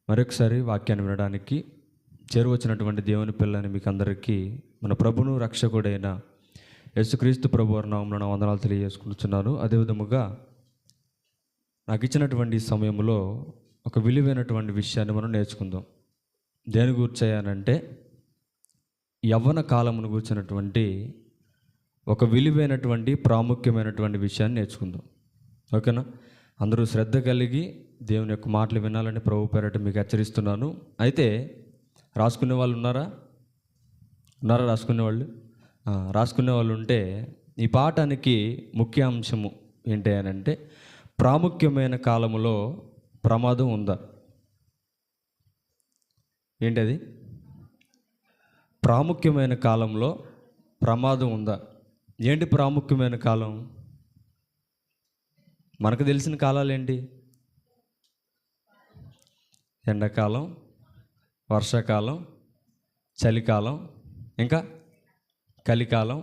మరొకసారి వాక్యాన్ని వినడానికి చేరువచ్చినటువంటి దేవుని పిల్లని మీకు అందరికీ మన ప్రభును రక్షకుడైన యేసుక్రీస్తు ప్రభు వారి నామమున వందనాలు తెలియజేసుకుంటున్నాను. అదేవిధముగా నాకు ఇచ్చినటువంటి సమయంలో ఒక విలువైనటువంటి విషయాన్ని మనం నేర్చుకుందాం. దేని గుర్చాయనంటే యవ్వన కాలమును గుర్చినటువంటి ఒక విలువైనటువంటి ప్రాముఖ్యమైనటువంటి విషయాన్ని నేర్చుకుందాం. ఓకేనా? అందరూ శ్రద్ధ కలిగి దేవుని యొక్క మాటలు వినాలని ప్రభు పేరట మీకు హెచ్చరిస్తున్నాను. అయితే రాసుకునే వాళ్ళు ఉన్నారా? రాసుకునే వాళ్ళు ఉంటే ఈ పాఠానికి ముఖ్య అంశము ఏంటి అని అంటే ప్రాముఖ్యమైన కాలములో ప్రమాదం ఉందా? ఏంటది? ప్రాముఖ్యమైన కాలంలో ప్రమాదం ఉందా? ఏంటి ప్రాముఖ్యమైన కాలం? మనకు తెలిసిన కాలాలు ఏంటి? ఎండాకాలం, వర్షాకాలం, చలికాలం, ఇంకా కలికాలం,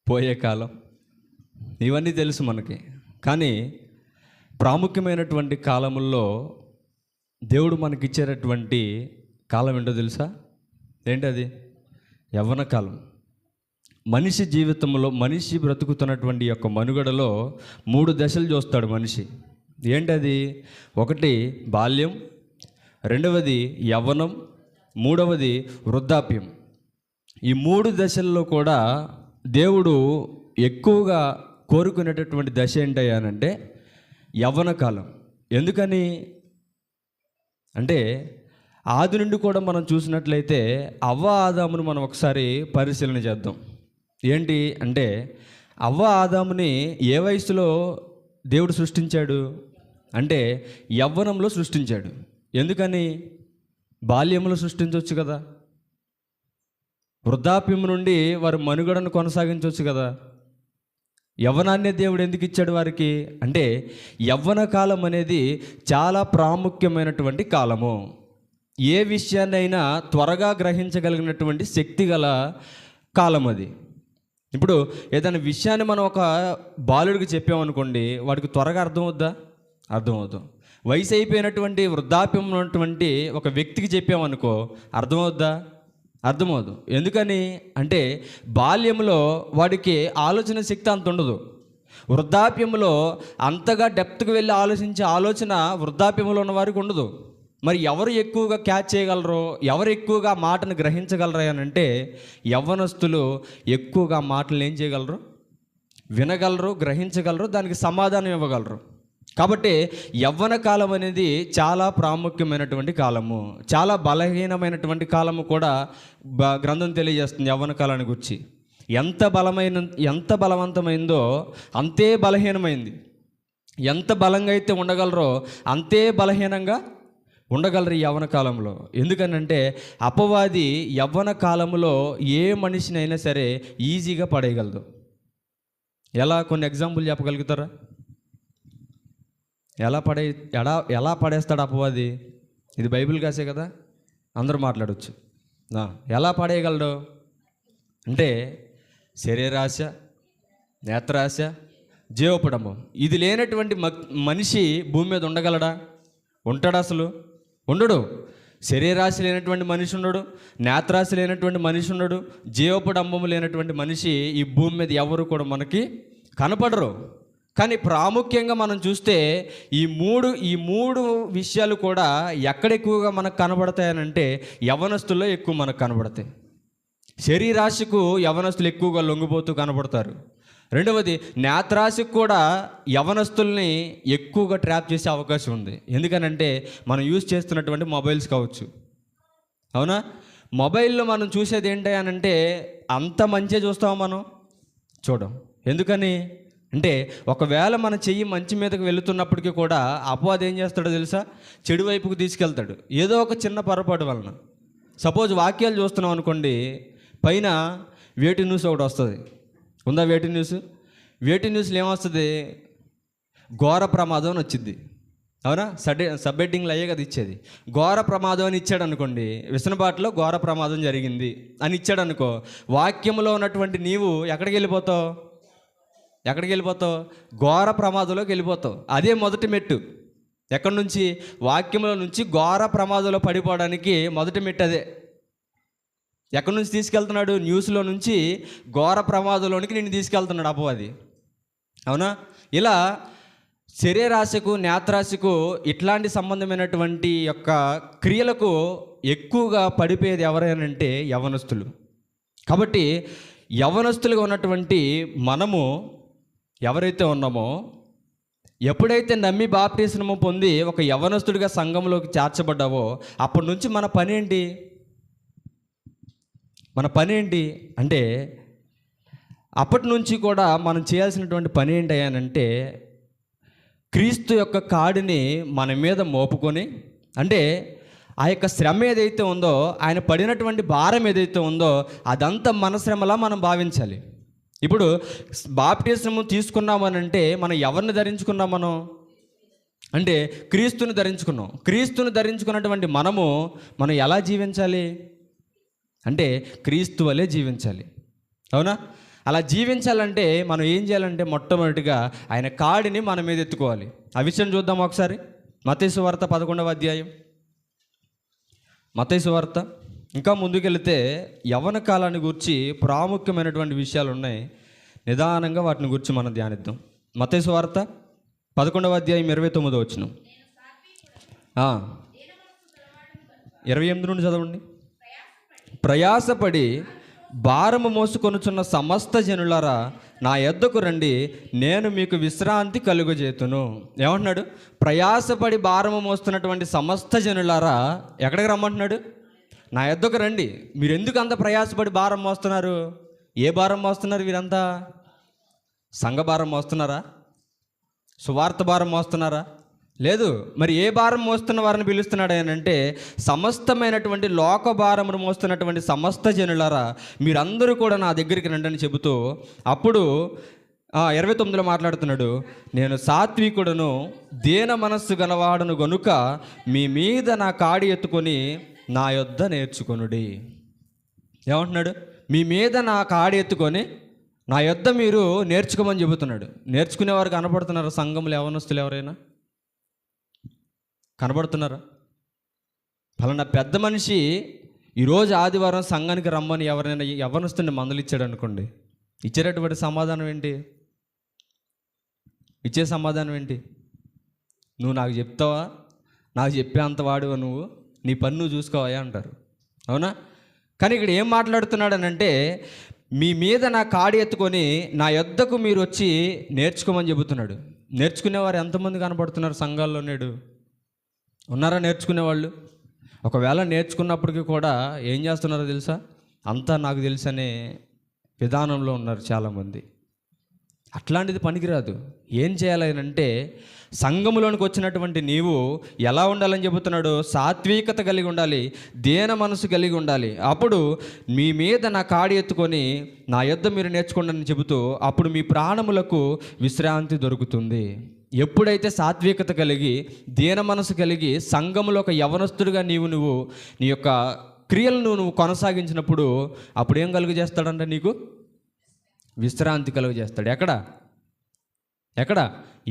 పోయే కాలం, ఇవన్నీ తెలుసు మనకి. కానీ ప్రాముఖ్యమైనటువంటి కాలముల్లో దేవుడు మనకిచ్చేటటువంటి కాలం ఏంటో తెలుసా? ఏంటది? యవ్వన కాలం. మనిషి జీవితంలో, మనిషి బ్రతుకుతున్నటువంటి యొక్క మనుగడలో 3 దశలు చూస్తాడు మనిషి. ఏంటది? ఒకటి బాల్యం, రెండవది యవ్వనం, మూడవది వృద్ధాప్యం. ఈ 3 దశల్లో కూడా దేవుడు ఎక్కువగా కోరుకునేటటువంటి దశ ఏంటయ్యానంటే యవ్వన కాలం. ఎందుకని అంటే ఆది నుండి కూడా మనం చూసినట్లయితే అవ్వ ఆదామును మనం ఒకసారి పరిశీలన చేద్దాం. ఏంటి అంటే అవ్వ ఆదాముని ఏ వయసులో దేవుడు సృష్టించాడు అంటే యవ్వనంలో సృష్టించాడు. ఎందుకని? బాల్యంలో సృష్టించవచ్చు కదా, వృద్ధాప్యం నుండి వారి మనుగడను కొనసాగించవచ్చు కదా. యవ్వనాన్నే దేవుడు ఎందుకు ఇచ్చాడు వారికి అంటే యవ్వన కాలం అనేది చాలా ప్రాముఖ్యమైనటువంటి కాలము. ఏ విషయాన్నైనా త్వరగా గ్రహించగలిగినటువంటి శక్తి గల కాలం అది. ఇప్పుడు ఏదైనా విషయాన్ని మనం ఒక బాలుడికి చెప్పామనుకోండి, వాడికి త్వరగా అర్థమవుద్దా? వయసు అయిపోయినటువంటి వృద్ధాప్యం ఉన్నటువంటి ఒక వ్యక్తికి చెప్పామనుకో అర్థమవుదు. ఎందుకని అంటే బాల్యంలో వాడికి ఆలోచన శక్తి అంత ఉండదు. వృద్ధాప్యంలో అంతగా డెప్త్కి వెళ్ళి ఆలోచించే ఆలోచన వృద్ధాప్యంలో ఉన్న వారికి ఉండదు. మరి ఎవరు ఎక్కువగా క్యాచ్ చేయగలరో, ఎవరు ఎక్కువగా మాటను గ్రహించగలరా అని అంటే యవ్వనస్తులు ఎక్కువగా మాటలు ఏం చేయగలరు? వినగలరు, గ్రహించగలరు, దానికి సమాధానం ఇవ్వగలరు. కాబట్టి యవ్వన కాలం అనేది చాలా ప్రాముఖ్యమైనటువంటి కాలము, చాలా బలహీనమైనటువంటి కాలము కూడా గ్రంథం తెలియజేస్తుంది. యవ్వన కాలాన్ని గురించి ఎంత బలవంతమైందో అంతే బలహీనమైంది. ఎంత బలంగా అయితే ఉండగలరో అంతే బలహీనంగా ఉండగలరు ఈ యవ్వన కాలంలో. ఎందుకనంటే అపవాది యవ్వన కాలంలో ఏ మనిషినైనా సరే ఈజీగా పడేయగలదు. ఎలా? కొన్ని ఎగ్జాంపుల్ చెప్పగలుగుతారా? ఎలా పడేస్తాడు అపవాది? ఇది బైబిల్ కాసే కదా, అందరూ మాట్లాడవచ్చు. ఎలా పడేయగలడు అంటే శరీరాశ, నేత్రాశ, జీవపడమం. ఇది లేనటువంటి మనిషి భూమి మీద ఉండగలడా? ఉంటాడు? అసలు ఉండడు. శరీరాశ లేనటువంటి మనిషి ఉండడు, నేత్రాశ లేనటువంటి మనిషి ఉండడు, జీవపడంబము లేనటువంటి మనిషి ఈ భూమి మీద ఎవరు కూడా మనకి కనపడరు. కానీ ప్రాముఖ్యంగా మనం చూస్తే ఈ మూడు విషయాలు కూడా ఎక్కడ ఎక్కువగా మనకు కనబడతాయనంటే యవ్వనస్తుల్లో ఎక్కువ మనకు కనబడతాయి. శరీరాశకు యవ్వనస్తులు ఎక్కువగా లొంగిపోతూ కనబడతారు. రెండవది నేత్రాశకు కూడా యవ్వనస్తుల్ని ఎక్కువగా ట్రాప్ చేసే అవకాశం ఉంది. ఎందుకనంటే మనం యూజ్ చేస్తున్నటువంటి మొబైల్స్ కావచ్చు. అవునా? మొబైల్లో మనం చూసేది ఏంటి అని అంటే అంత మంచిగా చూస్తాము, మనం చూడం. ఎందుకని అంటే ఒకవేళ మన చెయ్యి మంచి మీదకి వెళుతున్నప్పటికీ కూడా అపవాది ఏం చేస్తాడో తెలుసా? చెడు వైపుకు తీసుకెళ్తాడు. ఏదో ఒక చిన్న పొరపాటు వలన. సపోజ్ వాక్యాలు చూస్తున్నాం అనుకోండి, పైన వేటి న్యూస్ ఒకటి వస్తుంది. ఉందా వేటి న్యూస్లో ఏమొస్తుంది? ఘోర ప్రమాదం అని వచ్చింది. అవునా? సబ్ హెడ్డింగ్లు అయ్యే కదా ఇచ్చేది. ఘోర ప్రమాదం అని ఇచ్చాడు అనుకోండి, విసనబాటులో ఘోర ప్రమాదం జరిగింది అని ఇచ్చాడు అనుకో, వాక్యంలో ఉన్నటువంటి నీవు ఎక్కడికి వెళ్ళిపోతావు? ఘోర ప్రమాదంలోకి వెళ్ళిపోతావు. అదే మొదటి మెట్టు. ఎక్కడి నుంచి? వాక్యంలో నుంచి ఘోర ప్రమాదంలో పడిపోవడానికి మొదటి మెట్టు అదే. ఎక్కడి నుంచి తీసుకెళ్తున్నాడు? న్యూస్లో నుంచి ఘోర ప్రమాదంలోనికి నిన్ను తీసుకెళ్తున్నాడు అపవాది. అవునా? ఇలా శరీరాశకు, నేత్రాశకు, ఇట్లాంటి సంబంధమైనటువంటి యొక్క క్రియలకు ఎక్కువగా పడిపోయేది ఎవరైనంటే యవనస్తులు. కాబట్టి యవనస్తులుగా ఉన్నటువంటి మనము ఎవరైతే ఉన్నామో, ఎప్పుడైతే నమ్మి బాప్టిస్మము పొంది ఒక యవనస్తుడిగా సంఘంలోకి చేర్చబడ్డావో అప్పటి నుంచి మన పని ఏంటి? మన పని ఏంటి అంటే, అప్పటి నుంచి కూడా మనం చేయాల్సినటువంటి పని ఏంటి అనంటే, క్రీస్తు యొక్క కాడిని మన మీద మోపుకొని, అంటే ఆ యొక్క శ్రమ ఏదైతే ఉందో, ఆయన పడినటువంటి భారం ఏదైతే ఉందో అదంతా మన శ్రమలా మనం భావించాలి. ఇప్పుడు బాప్టిజం తీసుకున్నామనంటే మనం ఎవరిని ధరించుకున్నాం? అంటే క్రీస్తుని ధరించుకున్నాం. క్రీస్తుని ధరించుకున్నటువంటి మనం ఎలా జీవించాలి అంటే క్రీస్తు వలె జీవించాలి. అవునా? అలా జీవించాలంటే మనం ఏం చేయాలంటే మొట్టమొదటిగా ఆయన కాడిని మన మీద ఎత్తుకోవాలి. ఆ విషయం చూద్దాం ఒకసారి. మత్తయి సువార్త 11వ అధ్యాయం. మత్తయి సువార్త ఇంకా ముందుకెళ్తే యవ్వన కాలాన్ని గురించి ప్రాముఖ్యమైనటువంటి విషయాలు ఉన్నాయి. నిదానంగా వాటిని గురించి మనం ధ్యానిద్దాం. మత్తయి సువార్త 11వ అధ్యాయం 29వ వచనం. 28 నుండి చదవండి. ప్రయాసపడి భారము మోసుకొనుచున్న సమస్త జనులారా నా యొద్దకు రండి, నేను మీకు విశ్రాంతి కలుగజేతును. ఏమంటున్నాడు? ప్రయాసపడి భారము మోస్తున్నటువంటి సమస్త జనులారా ఎక్కడికి రమ్మంటున్నాడు? నా యొద్దకు రండి. మీరు ఎందుకు అంత ప్రయాసపడి భారం మోస్తున్నారు? ఏ భారం మోస్తున్నారు వీరంతా? సంఘ భారం మోస్తున్నారా? సువార్త భారం మోస్తున్నారా? లేదు. మరి ఏ భారం మోస్తున్న వారిని పిలుస్తున్నాడు అంటే, సమస్తమైనటువంటి లోక భారమును మోస్తున్నటువంటి సమస్త జనులారా మీరందరూ కూడా నా దగ్గరికి రండి అని చెబుతూ, అప్పుడు 29లో మాట్లాడుతున్నాడు, నేను సాత్వికుడను దీన మనస్సు గలవాడను గనుక మీ మీద నా కాడి ఎత్తుకొని నా యొద్ద నేర్చుకొనుడి. ఏమంటున్నాడు? మీ మీద నా కాడి ఎత్తుకొని నా యొద్ద మీరు నేర్చుకోమని చెబుతున్నాడు. నేర్చుకునేవారు కనపడుతున్నారు సంఘంలో యవనస్తులు ఎవరైనా? కనబడుతున్నారా? ఫలానా పెద్ద మనిషి ఈరోజు ఆదివారం సంఘానికి రమ్మని ఎవరైనా యవ్వనస్తుని మందలిచ్చాడు అనుకోండి, ఇచ్చేటటువంటి సమాధానం ఏంటి? ఇచ్చే సమాధానం ఏంటి? నువ్వు నాకు చెప్తావా? నాకు చెప్పేంత వాడువా నువ్వు? నీ పని నువ్వు చూసుకోవా అంటారు. అవునా? కానీ ఇక్కడ ఏం మాట్లాడుతున్నాడనంటే, మీ మీద నా కాడి ఎత్తుకొని నా యొద్దకు మీరు వచ్చి నేర్చుకోమని చెబుతున్నాడు. నేర్చుకునేవారు ఎంతమంది కనపడుతున్నారు సంఘాల్లో నేడు? ఉన్నారా నేర్చుకునేవాళ్ళు? ఒకవేళ నేర్చుకున్నప్పటికీ కూడా ఏం చేస్తున్నారో తెలుసా? అంతా నాకు తెలుసు అనే విధానంలో ఉన్నారు చాలామంది. అట్లాంటిది పనికిరాదు. ఏం చేయాలి అంటే, సంఘములోనికి వచ్చినటువంటి నీవు ఎలా ఉండాలని చెబుతున్నాడు? సాత్వికత కలిగి ఉండాలి, దీన మనసు కలిగి ఉండాలి. అప్పుడు మీ మీద నా కాడి ఎత్తుకొని నా యొద్ద మీరు నేర్చుకోండి అని చెబుతూ, అప్పుడు మీ ప్రాణములకు విశ్రాంతి దొరుకుతుంది. ఎప్పుడైతే సాత్వికత కలిగి దీన మనసు కలిగి సంఘములో ఒక యవనస్తుడిగా నువ్వు నీ యొక్క క్రియలను నువ్వు కొనసాగించినప్పుడు అప్పుడు ఏం కలుగు చేస్తాడంటే నీకు విశ్రాంతి కలుగు చేస్తాడు. ఎక్కడ?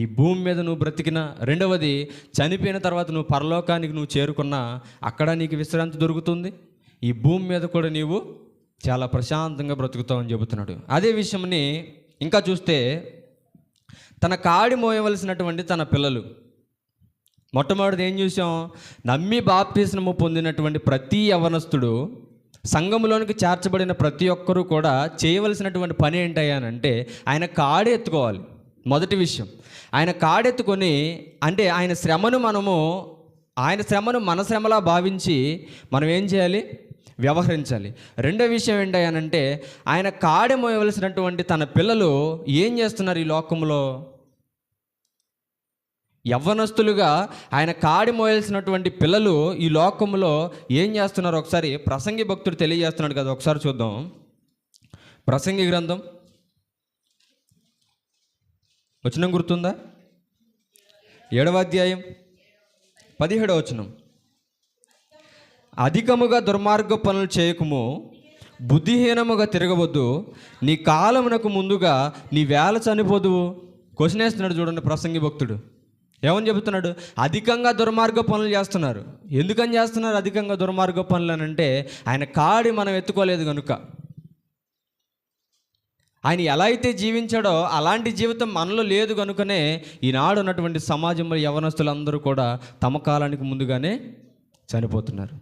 ఈ భూమి మీద నువ్వు బ్రతికిన, రెండవది చనిపోయిన తర్వాత నువ్వు పరలోకానికి నువ్వు చేరుకున్నా అక్కడ నీకు విశ్రాంతి దొరుకుతుంది. ఈ భూమి మీద కూడా నీవు చాలా ప్రశాంతంగా బ్రతుకుతావు అని చెబుతున్నాడు. అదే విషయంని ఇంకా చూస్తే, తన కాడి మోయవలసినటువంటి తన పిల్లలు. మొట్టమొదటిది ఏం చూసాం? నమ్మి బాప్తిస్మము పొందినటువంటి ప్రతి యవనస్తుడు, సంఘములోనికి చేర్చబడిన ప్రతి ఒక్కరూ కూడా చేయవలసినటువంటి పని ఏంటయ్యానంటే ఆయన కాడి ఎత్తుకోవాలి. మొదటి విషయం, ఆయన కాడెత్తుకొని, అంటే ఆయన శ్రమను మన శ్రమలా భావించి మనం ఏం చేయాలి? వ్యవహరించాలి. రెండో విషయం ఏంటయ్యానంటే, ఆయన కాడి మోయవలసినటువంటి తన పిల్లలు ఏం చేస్తున్నారు ఈ లోకంలో? యవ్వనస్తులుగా ఆయన కాడి మోయాల్సినటువంటి పిల్లలు ఈ లోకంలో ఏం చేస్తున్నారు? ఒకసారి ప్రసంగి భక్తుడు తెలియజేస్తున్నాడు కదా, ఒకసారి చూద్దాం. ప్రసంగి గ్రంథం వచనం గుర్తుందా? 7వ అధ్యాయం 17వ వచనం. అధికముగా దుర్మార్గ పనులు చేయకుము, బుద్ధిహీనముగా తిరగవద్దు, నీ కాలమునకు ముందుగా నీ వేళ చనిపోదువు. క్వశ్చన్ వేస్తున్నాడు చూడండి ప్రసంగి భక్తుడు. ఏమని చెబుతున్నాడు? అధికంగా దుర్మార్గ పనులు చేస్తున్నారు. ఎందుకని చేస్తున్నారు అధికంగా దుర్మార్గ పనులు అని అంటే, ఆయన కాడి మనం ఎత్తుకోలేదు కనుక. ఆయన ఎలా అయితే జీవించాడో అలాంటి జీవితం మనలో లేదు కనుకనే ఈనాడు ఉన్నటువంటి సమాజంలో యవనస్తులందరూ కూడా తమ కాలానికి ముందుగానే చనిపోతున్నారు.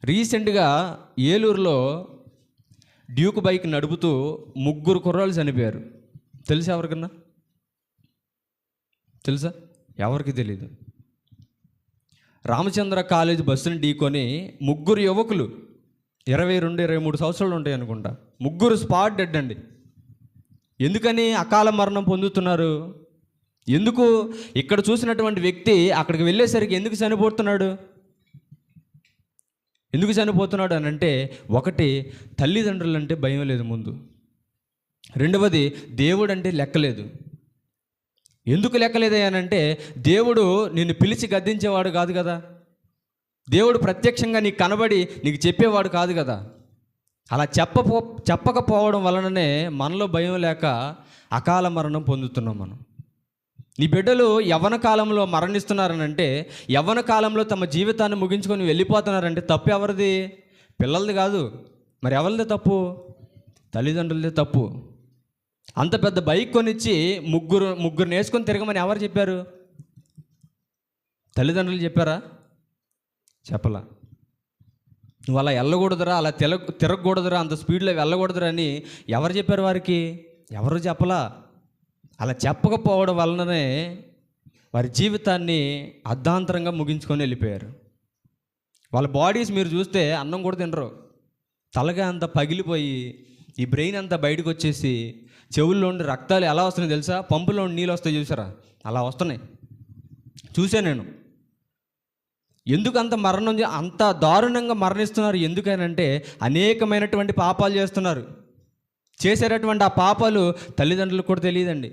రీసెంట్గా ఏలూరులో డ్యూక్ బైక్ నడుపుతూ 3 కుర్రాళ్ళు చనిపోయారు. తెలుసా ఎవరికన్నా? తెలుసా? ఎవరికి తెలీదు. రామచంద్ర కాలేజ్ బస్సుని ఢీకొని 3 యువకులు 22-23 సంవత్సరాలు ఉంటాయి అనుకుంటా, 3 స్పాట్ డెడ్ అండి. ఎందుకని అకాల మరణం పొందుతున్నారు? ఎందుకు? ఇక్కడ చూసినటువంటి వ్యక్తి అక్కడికి వెళ్ళేసరికి ఎందుకు చనిపోతున్నాడు? ఎందుకు చనిపోతున్నాడు అని అంటే, ఒకటి తల్లిదండ్రులు అంటే భయం లేదు ముందు, రెండవది దేవుడు అంటే లెక్కలేదు. ఎందుకు లెక్కలేదయ్యానంటే, దేవుడు నిన్ను పిలిచి గద్దించేవాడు కాదు కదా, దేవుడు ప్రత్యక్షంగా నీకు కనబడి నీకు చెప్పేవాడు కాదు కదా. అలా చెప్పకపోవడం వలననే మనలో భయం లేక అకాల మరణం పొందుతున్నాం మనం. నీ బిడ్డలు యవ్వన కాలంలో మరణిస్తున్నారనంటే, యవ్వన కాలంలో తమ జీవితాన్ని ముగించుకొని వెళ్ళిపోతున్నారంటే తప్పు ఎవరిది? పిల్లలది కాదు. మరి ఎవరిది తప్పు? తల్లిదండ్రులదే తప్పు. అంత పెద్ద బైక్ కొనిచ్చి ముగ్గురు నేర్చుకొని తిరగమని ఎవరు చెప్పారు? తల్లిదండ్రులు చెప్పారా? చెప్పలా. నువ్వు అలా వెళ్ళకూడదురా, అలా తిరగకూడదురా, అంత స్పీడ్లో వెళ్ళకూడదురా అని ఎవరు చెప్పారు వారికి? ఎవరు చెప్పలా. అలా చెప్పకపోవడం వలననే వారి జీవితాన్ని అర్ధాంతరంగా ముగించుకొని వెళ్ళిపోయారు. వాళ్ళ బాడీస్ మీరు చూస్తే అన్నం కూడా తినరు. తలగా అంతా పగిలిపోయి ఈ బ్రెయిన్ అంతా బయటకు వచ్చేసి చెవుల్లో ఉండి రక్తాలు ఎలా వస్తున్నాయి తెలుసా? పంపులో ఉండి నీళ్ళు వస్తాయి చూసారా, అలా వస్తున్నాయి. చూసా నేను. ఎందుకు అంత దారుణంగా మరణిస్తున్నారు? ఎందుకనంటే అనేకమైనటువంటి పాపాలు చేస్తున్నారు. చేసేటటువంటి ఆ పాపాలు తల్లిదండ్రులకు కూడా తెలియదండి.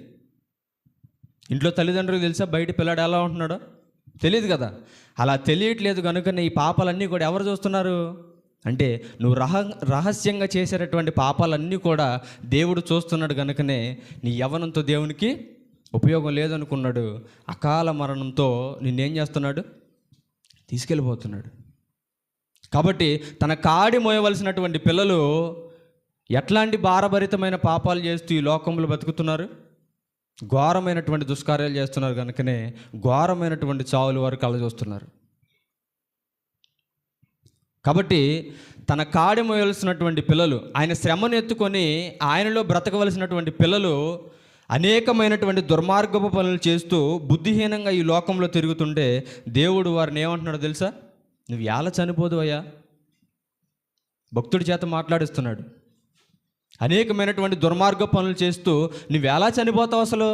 ఇంట్లో తల్లిదండ్రులకు తెలుసా బయట పిల్లాడు ఎలా ఉంటున్నాడో? తెలియదు కదా. అలా తెలియట్లేదు కనుకనే ఈ పాపాలన్నీ కూడా ఎవరు చూస్తున్నారు అంటే, నువ్వు రహస్యంగా చేసేటటువంటి పాపాలన్నీ కూడా దేవుడు చూస్తున్నాడు కనుకనే నీ యవ్వనంతో దేవునికి ఉపయోగం లేదనుకున్నాడు. అకాల మరణంతో నిన్నేం చేస్తున్నాడు? తీసుకెళ్ళిపోతున్నాడు. కాబట్టి తన కాడి మోయవలసినటువంటి పిల్లలు ఎట్లాంటి భారభరితమైన పాపాలు చేస్తూ ఈ లోకంలో బతుకుతున్నారు? ఘోరమైనటువంటి దుష్కార్యాలు చేస్తున్నారు కనుకనే ఘోరమైనటువంటి చావులు వారు కలజొస్తున్నారు. కాబట్టి తన కాడి మోయవలసినటువంటి పిల్లలు, ఆయన శ్రమను ఎత్తుకొని ఆయనలో బ్రతకవలసినటువంటి పిల్లలు అనేకమైనటువంటి దుర్మార్గపు పనులు చేస్తూ బుద్ధిహీనంగా ఈ లోకంలో తిరుగుతుంటే దేవుడు వారిని ఏమంటున్నాడో తెలుసా? నువ్వు ఎలా చనిపోదు అయ్యా. భక్తుడి చేత మాట్లాడిస్తున్నాడు. అనేకమైనటువంటి దుర్మార్గ పనులు చేస్తూ నువ్వు ఎలా చనిపోతావు అసలు?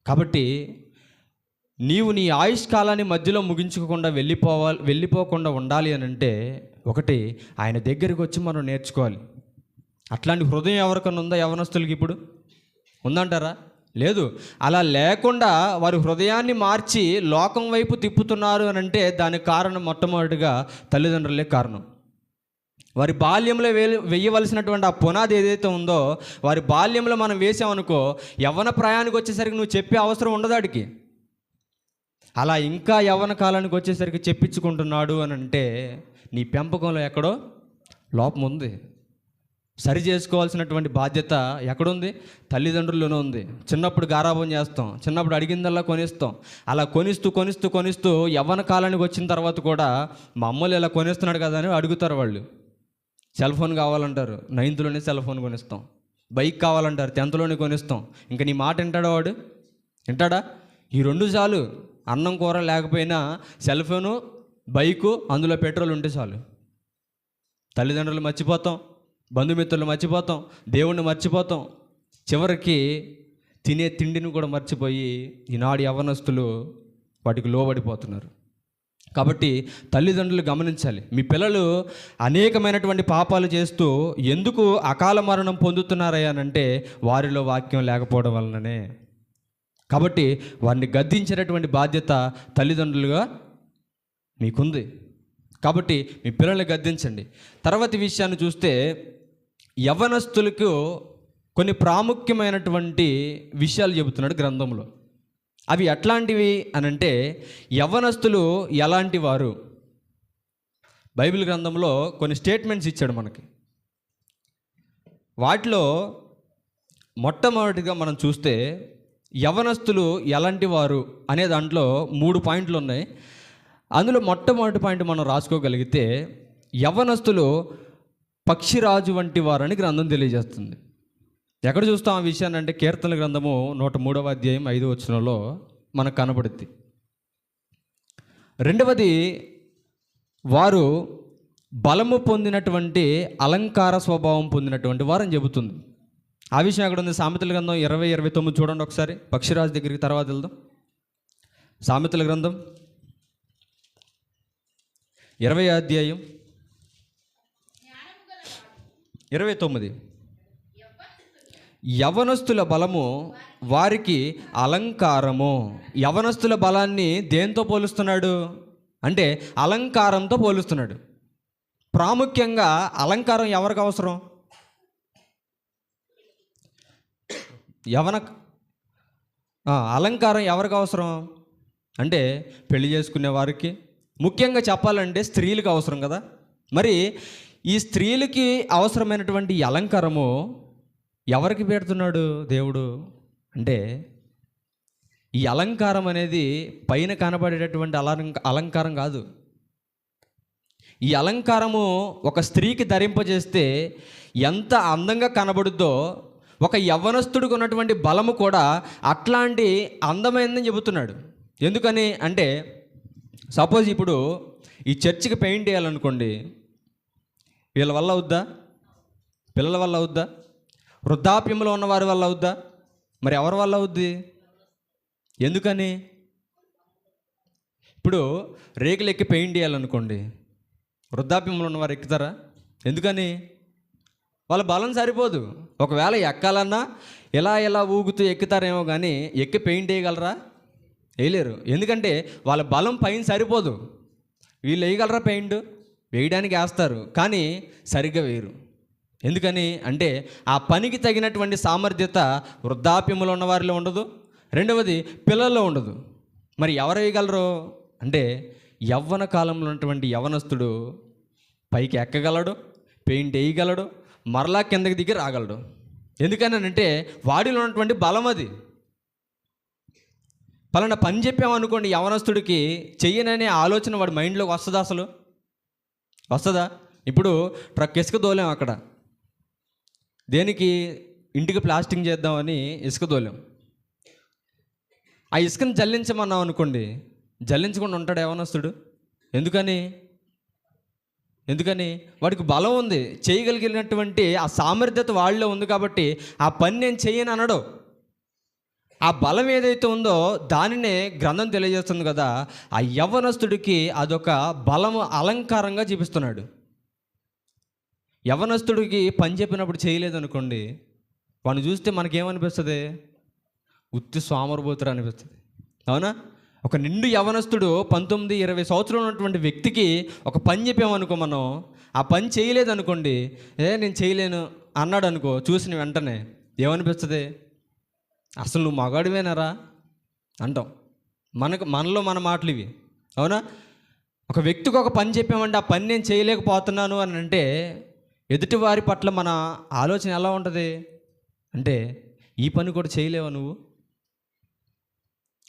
కాబట్టి నీవు నీ ఆయుష్ కాలాన్ని మధ్యలో ముగించుకోకుండా వెళ్ళిపోకుండా ఉండాలి అని అంటే, ఒకటి ఆయన దగ్గరికి వచ్చి మనం నేర్చుకోవాలి. అట్లాంటి హృదయం ఎవరికన్నా ఉందా యవనస్తులకి? ఇప్పుడు ఉందంటారా? లేదు. అలా లేకుండా వారి హృదయాన్ని మార్చి లోకం వైపు తిప్పుతున్నారు అని అంటే దానికి కారణం మొట్టమొదటిగా తల్లిదండ్రులే కారణం. వారి బాల్యంలో వేయవలసినటువంటి ఆ పునాది ఏదైతే ఉందో, వారి బాల్యంలో మనం వేసామనుకో, యవ్వన ప్రాయానికి వచ్చేసరికి నువ్వు చెప్పే అవసరం ఉండదు వాడికి. అలా ఇంకా యవ్వన కాలానికి వచ్చేసరికి చెప్పించుకుంటున్నాడు అని అంటే నీ పెంపకంలో ఎక్కడో లోపం ఉంది. సరి చేసుకోవాల్సినటువంటి బాధ్యత ఎక్కడుంది? తల్లిదండ్రుల్లోనే ఉంది. చిన్నప్పుడు గారాబం చేస్తాం, చిన్నప్పుడు అడిగిందల్లా కొనిస్తాం. అలా కొనిస్తూ యవ్వన కాలానికి వచ్చిన తర్వాత కూడా మా అమ్మలు ఇలా కొనిస్తున్నాడు కదా అని అడుగుతారు వాళ్ళు. సెల్ ఫోన్ కావాలంటారు, 9th సెల్ ఫోన్ కొనిస్తాం. బైక్ కావాలంటారు, 10th కొనిస్తాం. ఇంకా నీ మాట వింటాడా వాడు? వింటాడా? ఈ 2 చాలు. అన్నం కూర లేకపోయినా సెల్ ఫోను, బైకు, అందులో పెట్రోల్ ఉంటే చాలు. తల్లిదండ్రులు మర్చిపోతాం, బంధుమిత్రులు మర్చిపోతాం, దేవుణ్ణి మర్చిపోతాం, చివరికి తినే తిండిని కూడా మర్చిపోయి ఈనాడు యవ్వనస్తులు వాటికి లోబడిపోతున్నారు. కాబట్టి తల్లిదండ్రులు గమనించాలి. మీ పిల్లలు అనేకమైనటువంటి పాపాలు చేస్తూ ఎందుకు అకాల మరణం పొందుతున్నారయ్యానంటే వారిలో వాక్యం లేకపోవడం వలననే. కాబట్టి వారిని గద్దించేటటువంటి బాధ్యత తల్లిదండ్రులుగా మీకుంది. కాబట్టి మీ పిల్లల్ని గద్దించండి. తర్వాతి విషయాన్ని చూస్తే, యవ్వనస్తులకు కొన్ని ప్రాముఖ్యమైనటువంటి విషయాలు చెబుతున్నాడు గ్రంథంలో. అవి ఎట్లాంటివి అని అంటే, యవ్వనస్తులు ఎలాంటి వారు. బైబిల్ గ్రంథంలో కొన్ని స్టేట్మెంట్స్ ఇచ్చాడు మనకి. వాటిలో మొట్టమొదటిగా మనం చూస్తే యవ్వనస్తులు ఎలాంటి వారు అనే దాంట్లో 3 పాయింట్లు ఉన్నాయి. అందులో మొట్టమొదటి పాయింట్ మనం రాసుకోగలిగితే, యవ్వనస్తులు పక్షిరాజు వంటి వారని గ్రంథం తెలియజేస్తుంది. ఎక్కడ చూస్తాం ఆ విషయాన్ని అంటే, కీర్తనల గ్రంథము 103వ అధ్యాయం 5వ వచనంలో మనకు కనబడుద్ది. రెండవది, వారు బలము పొందినటువంటి అలంకార స్వభావం పొందినటువంటి వారని చెబుతుంది. ఆ విషయం అక్కడ ఉంది. సామెతల గ్రంథం 20:29 చూడండి ఒకసారి. పక్షిరాజు దగ్గరికి తర్వాత వెళ్దాం. సామెతల గ్రంథం 20వ అధ్యాయం 29. యవనస్తుల బలము వారికి అలంకారము. యవనస్తుల బలాన్ని దేంతో పోలుస్తున్నాడు అంటే అలంకారంతో పోలుస్తున్నాడు. ప్రాముఖ్యంగా అలంకారం ఎవరికి అవసరం? అలంకారం ఎవరికి అవసరం అంటే పెళ్లి చేసుకునే వారికి, ముఖ్యంగా చెప్పాలంటే స్త్రీలకు అవసరం కదా. మరి ఈ స్త్రీలకి అవసరమైనటువంటి అలంకారము ఎవరికి పెడుతున్నాడు దేవుడు అంటే, ఈ అలంకారం అనేది పైన కనబడేటటువంటి అలంకారం కాదు. ఈ అలంకారము ఒక స్త్రీకి ధరింపజేస్తే ఎంత అందంగా కనబడుద్దో, ఒక యవ్వనస్తుడికి ఉన్నటువంటి బలము కూడా అట్లాంటి అందమైందని చెబుతున్నాడు. ఎందుకని అంటే, సపోజ్ ఇప్పుడు ఈ చర్చికి పెయింట్ వేయాలనుకోండి, వీళ్ళ వల్ల అవుద్దా? పిల్లల వల్ల అవుద్దా? వృద్ధాప్యంలో ఉన్న వారి వల్ల అవుద్దా? మరి ఎవరి వల్ల అవుద్ది? ఎందుకని? ఇప్పుడు రేకులు ఎక్కి పెయింట్ వేయాలనుకోండి, వృద్ధాప్యంలో ఉన్నవారు ఎక్కుతారా? ఎందుకని? వాళ్ళ బలం సరిపోదు. ఒకవేళ ఎక్కాలన్నా ఇలా ఊగుతూ ఎక్కుతారేమో, కానీ ఎక్కి పెయింట్ వేయగలరా? వేయలేరు. ఎందుకంటే వాళ్ళ బలం పైన సరిపోదు. వీళ్ళు వేయగలరా? పెయింట్ వేయడానికి వేస్తారు, కానీ సరిగ్గా వేయరు. ఎందుకని అంటే ఆ పనికి తగినటువంటి సామర్థ్యత వృద్ధాప్యంలో ఉన్న వారిలో ఉండదు, రెండవది పిల్లల్లో ఉండదు. మరి ఎవరు వేయగలరు అంటే, యవ్వన కాలంలో ఉన్నటువంటి యవ్వనస్తుడు పైకి ఎక్కగలడు, పెయింట్ వేయగలడు, మరలా కిందకి దిగి రాగలడు. ఎందుకని అంటే వాడిలో ఉన్నటువంటి బలం అది. పలానా పని చెప్పామనుకోండి, యవ్వనస్తుడికి చెయ్యననే ఆలోచన వాడి మైండ్లోకి వస్తుందా? అసలు వస్తుందా? ఇప్పుడు ట్రక్ ఇసుక దోలేం, అక్కడ దేనికి? ఇంటికి ప్లాస్టింగ్ చేద్దామని ఇసుక దోలేం. ఆ ఇసుకని జల్లించమన్నాం అనుకోండి, జల్లించకుండా ఉంటాడు యవ్వనస్తుడు. ఎందుకని వాడికి బలం ఉంది, చేయగలిగినటువంటి ఆ సామర్థ్యత వాళ్ళలో ఉంది కాబట్టి ఆ పని నేను చెయ్యను అనడు. ఆ బలం ఏదైతే ఉందో దానినే గ్రంథం తెలియజేస్తుంది కదా. ఆ యవ్వనస్తుడికి అదొక బలము అలంకారంగా చూపిస్తున్నాడు. యవ్వనస్తుడికి పని చెప్పినప్పుడు చేయలేదు అనుకోండి, వాడిని చూస్తే మనకేమనిపిస్తుంది? ఉత్తి సోమరిపోతురు అనిపిస్తుంది, అవునా? ఒక నిండు యవ్వనస్తుడు 19-20 సంవత్సరాలు ఉన్నటువంటి వ్యక్తికి ఒక పని చెప్పామనుకో, మనం ఆ పని చేయలేదనుకోండి, నేను చేయలేను అన్నాడు అనుకో, చూసిన వెంటనే ఏమనిపిస్తుంది? అసలు నువ్వు మగాడివేనారా అంటాం. మనలో మన మాటలు ఇవి, అవునా? ఒక వ్యక్తికి ఒక పని చెప్పామంటే ఆ పని నేను చేయలేకపోతున్నాను అని అంటే ఎదుటివారి పట్ల మన ఆలోచన ఎలా ఉంటుంది అంటే, ఈ పని కూడా చేయలేవా నువ్వు?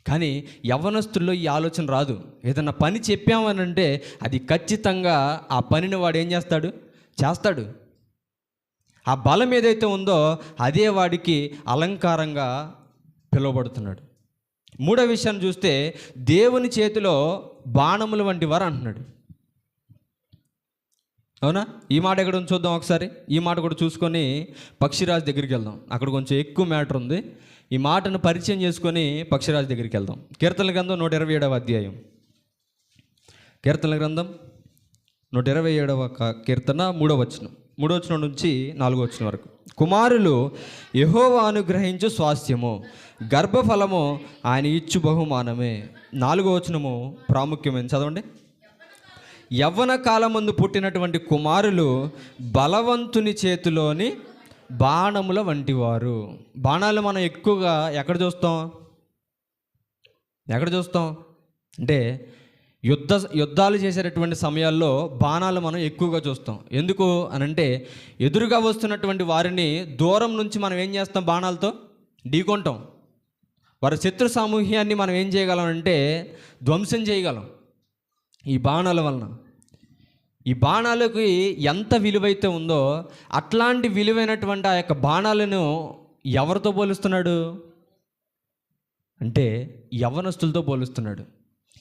కానీ యవ్వనస్తుల్లో ఈ ఆలోచన రాదు. ఏదన్నా పని చెప్పామనంటే అది ఖచ్చితంగా ఆ పనిని వాడు ఏం చేస్తాడు. ఆ బలం ఏదైతే ఉందో అదే వాడికి అలంకారంగా పిలువబడుతున్నాడు. మూడో విషయాన్ని చూస్తే, దేవుని చేతిలో బాణములు వంటి వారు అంటున్నాడు. అవునా? ఈ మాట ఎక్కడ చూద్దాం ఒకసారి. ఈ మాట కూడా చూసుకొని పక్షిరాజు దగ్గరికి వెళ్దాం. అక్కడ కొంచెం ఎక్కువ మ్యాటర్ ఉంది. ఈ మాటను పరిచయం చేసుకొని పక్షిరాజు దగ్గరికి వెళ్దాం. కీర్తనల గ్రంథం 127వ అధ్యాయం. కీర్తనల గ్రంథం 127వ కీర్తన 3వ వచనం నుంచి 4వ వచనం వరకు. కుమారులు యెహోవా అనుగ్రహించు స్వాస్థ్యము, గర్భఫలము ఆయన ఇచ్చు బహుమానమే. 4వ వచనము ప్రాముఖ్యమైన చదవండి. యవ్వన కాలమందు పుట్టినటువంటి కుమారులు బలవంతుని చేతిలోని బాణముల వంటివారు. బాణాలు మనం ఎక్కువగా ఎక్కడ చూస్తాం అంటే యుద్ధాలు చేసేటటువంటి సమయాల్లో బాణాలు మనం ఎక్కువగా చూస్తాం. ఎందుకు అనంటే ఎదురుగా వస్తున్నటువంటి వారిని దూరం నుంచి మనం ఏం చేస్తాం, బాణాలతో ఢీకొంటాం. వారి శత్రు సామూహ్యాన్ని మనం ఏం చేయగలం అంటే ధ్వంసం చేయగలం ఈ బాణాల వలన. ఈ బాణాలకి ఎంత విలువైతే ఉందో అట్లాంటి విలువైనటువంటి ఆ యొక్క బాణాలను ఎవరితో పోలుస్తున్నాడు అంటే యవ్వనస్తులతో పోలుస్తున్నాడు.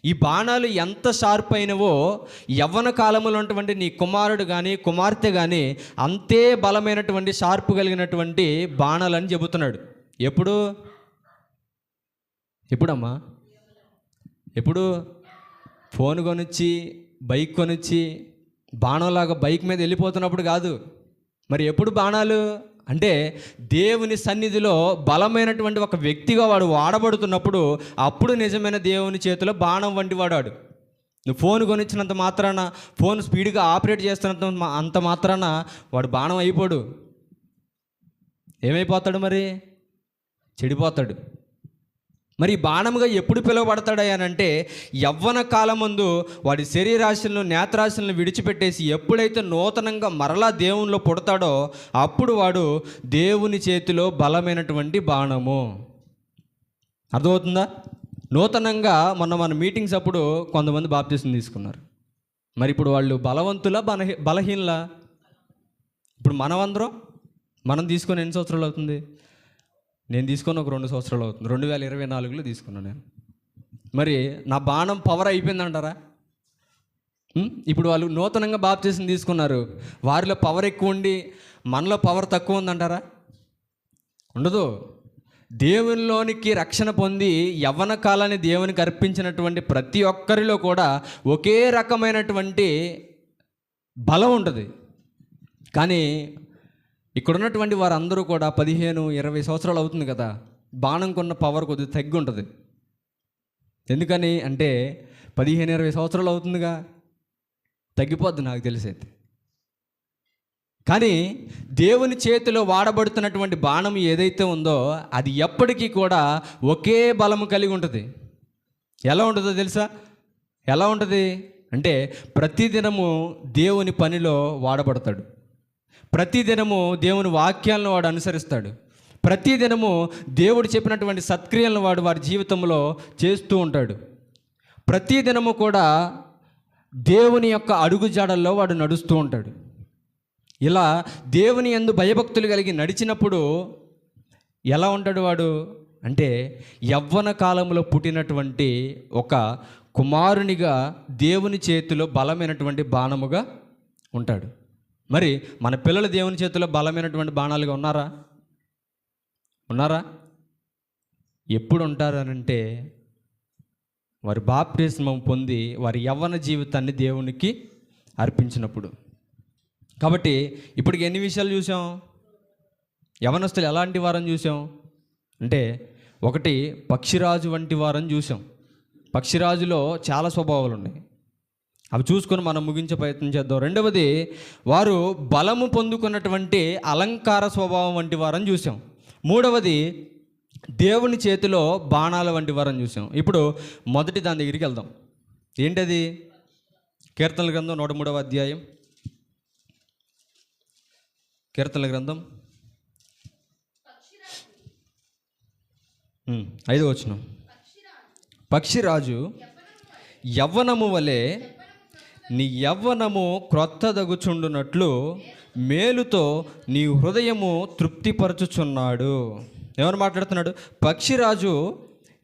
ఈ బాణాలు ఎంత షార్ప్ అయినవో యవ్వన కాలంలో ఉన్నటువంటి నీ కుమారుడు కానీ కుమార్తె కానీ అంతే బలమైనటువంటి షార్ప్ కలిగినటువంటి బాణాలని చెబుతున్నాడు. ఎప్పుడమ్మా? ఎప్పుడు? ఫోన్ కొనిచ్చి బైక్ కొనిచ్చి బాణంలాగా బైక్ మీద వెళ్ళిపోతున్నప్పుడు కాదు. మరి ఎప్పుడు బాణాలు అంటే దేవుని సన్నిధిలో బలమైనటువంటి ఒక వ్యక్తిగా వాడు వాడబడుతున్నప్పుడు అప్పుడు నిజమైన దేవుని చేతిలో బాణం వంటి వాడాడు. నువ్వు ఫోన్ కొనిచ్చినంత మాత్రాన, ఫోన్ స్పీడ్గా ఆపరేట్ చేస్తున్నంత అంత మాత్రాన వాడు బాణం అయిపోడు. ఏమైపోతాడు? మరి చెడిపోతాడు. మరి బాణముగా ఎప్పుడు పిలువబడతాడయ్యానంటే యవ్వన కాలమందు వాడి శరీరాశలను నేత్రాశలను విడిచిపెట్టేసి ఎప్పుడైతే నూతనంగా మరలా దేవునిలో పుడతాడో అప్పుడు వాడు దేవుని చేతిలో బలమైనటువంటి బాణము. అర్థమవుతుందా? నూతనంగా మన మీటింగ్స్ అప్పుడు కొంతమంది బాప్తిసం తీసుకున్నారు. మరి ఇప్పుడు వాళ్ళు బలవంతులా బలహీనలా? ఇప్పుడు మనం తీసుకొని ఎన్ని సంవత్సరాలు అవుతుంది? నేను తీసుకొని ఒక 2 సంవత్సరాలు అవుతుంది. 2024లో తీసుకున్నాను నేను. మరి నా బాణం పవర్ అయిపోయిందంటారా? ఇప్పుడు వాళ్ళు నూతనంగా బాప్తిసం తీసుకున్నారు, వారిలో పవర్ ఎక్కువ ఉండి మనలో పవర్ తక్కువ ఉందంటారా? ఉండదు. దేవునిలోనికి రక్షణ పొంది యవ్వన కాలాన్ని దేవునికి అర్పించినటువంటి ప్రతి ఒక్కరిలో కూడా ఒకే రకమైనటువంటి బలం ఉంటుంది. కానీ ఇక్కడ ఉన్నటువంటి వారందరూ కూడా 15-20 సంవత్సరాలు అవుతుంది కదా, బాణం కొన్న పవర్ కొద్దిగా తగ్గి ఉంటుంది. ఎందుకని అంటే 15-20 సంవత్సరాలు అవుతుందిగా, తగ్గిపోద్ది నాకు తెలిసైతే. కానీ దేవుని చేతిలో వాడబడుతున్నటువంటి బాణం ఏదైతే ఉందో అది ఎప్పటికీ కూడా ఒకే బలము కలిగి ఉంటుంది. ఎలా ఉంటుందో తెలుసా? ఎలా ఉంటుంది అంటే ప్రతిదినము దేవుని పనిలో వాడబడతాడు. ప్రతిదినము దేవుని వాక్యాలను వాడు అనుసరిస్తాడు. ప్రతిదినము దేవుడు చెప్పినటువంటి సత్క్రియలను వారి జీవితంలో చేస్తూ ఉంటాడు. ప్రతిదినము కూడా దేవుని యొక్క అడుగుజాడల్లో వాడు నడుస్తూ ఉంటాడు. ఇలా దేవుని యందు భయభక్తులు కలిగి నడిచినప్పుడు ఎలా ఉంటాడు వాడు అంటే యవ్వన కాలంలో పుట్టినటువంటి ఒక కుమారునిగా దేవుని చేతిలో బలమైనటువంటి బాణముగా ఉంటాడు. మరి మన పిల్లలు దేవుని చేతిలో బలమైనటువంటి బాణాలుగా ఉన్నారా? ఎప్పుడు ఉంటారు అనంటే వారి బాప్తిస్మం పొంది వారి యవ్వన జీవితాన్ని దేవునికి అర్పించినప్పుడు. కాబట్టి ఇప్పటికి ఎన్ని విషయాలు చూసాం? యవ్వనస్తులు ఎలాంటి వారని చూసాం అంటే, ఒకటి పక్షిరాజు వంటి వారని చూసాం. పక్షిరాజులో చాలా స్వభావాలు ఉన్నాయి, అవి చూసుకొని మనం ముగించే ప్రయత్నం చేద్దాం. రెండవది, వారు బలము పొందుకున్నటువంటి అలంకార స్వభావం వంటి వారని చూసాం. మూడవది, దేవుని చేతిలో బాణాల వంటి వారని చూసాం. ఇప్పుడు మొదటి దాని దగ్గరికి వెళ్దాం. ఏంటది? కీర్తనల గ్రంథం 103వ అధ్యాయం. కీర్తనల గ్రంథం 5వ వచనం. పక్షిరాజు యవ్వనము వలె నీ యవ్వనము క్రొత్తదగుచుండునట్లు మేలుతో నీ హృదయము తృప్తిపరచుచున్నాడు. ఎవరు మాట్లాడుతున్నాడు? పక్షిరాజు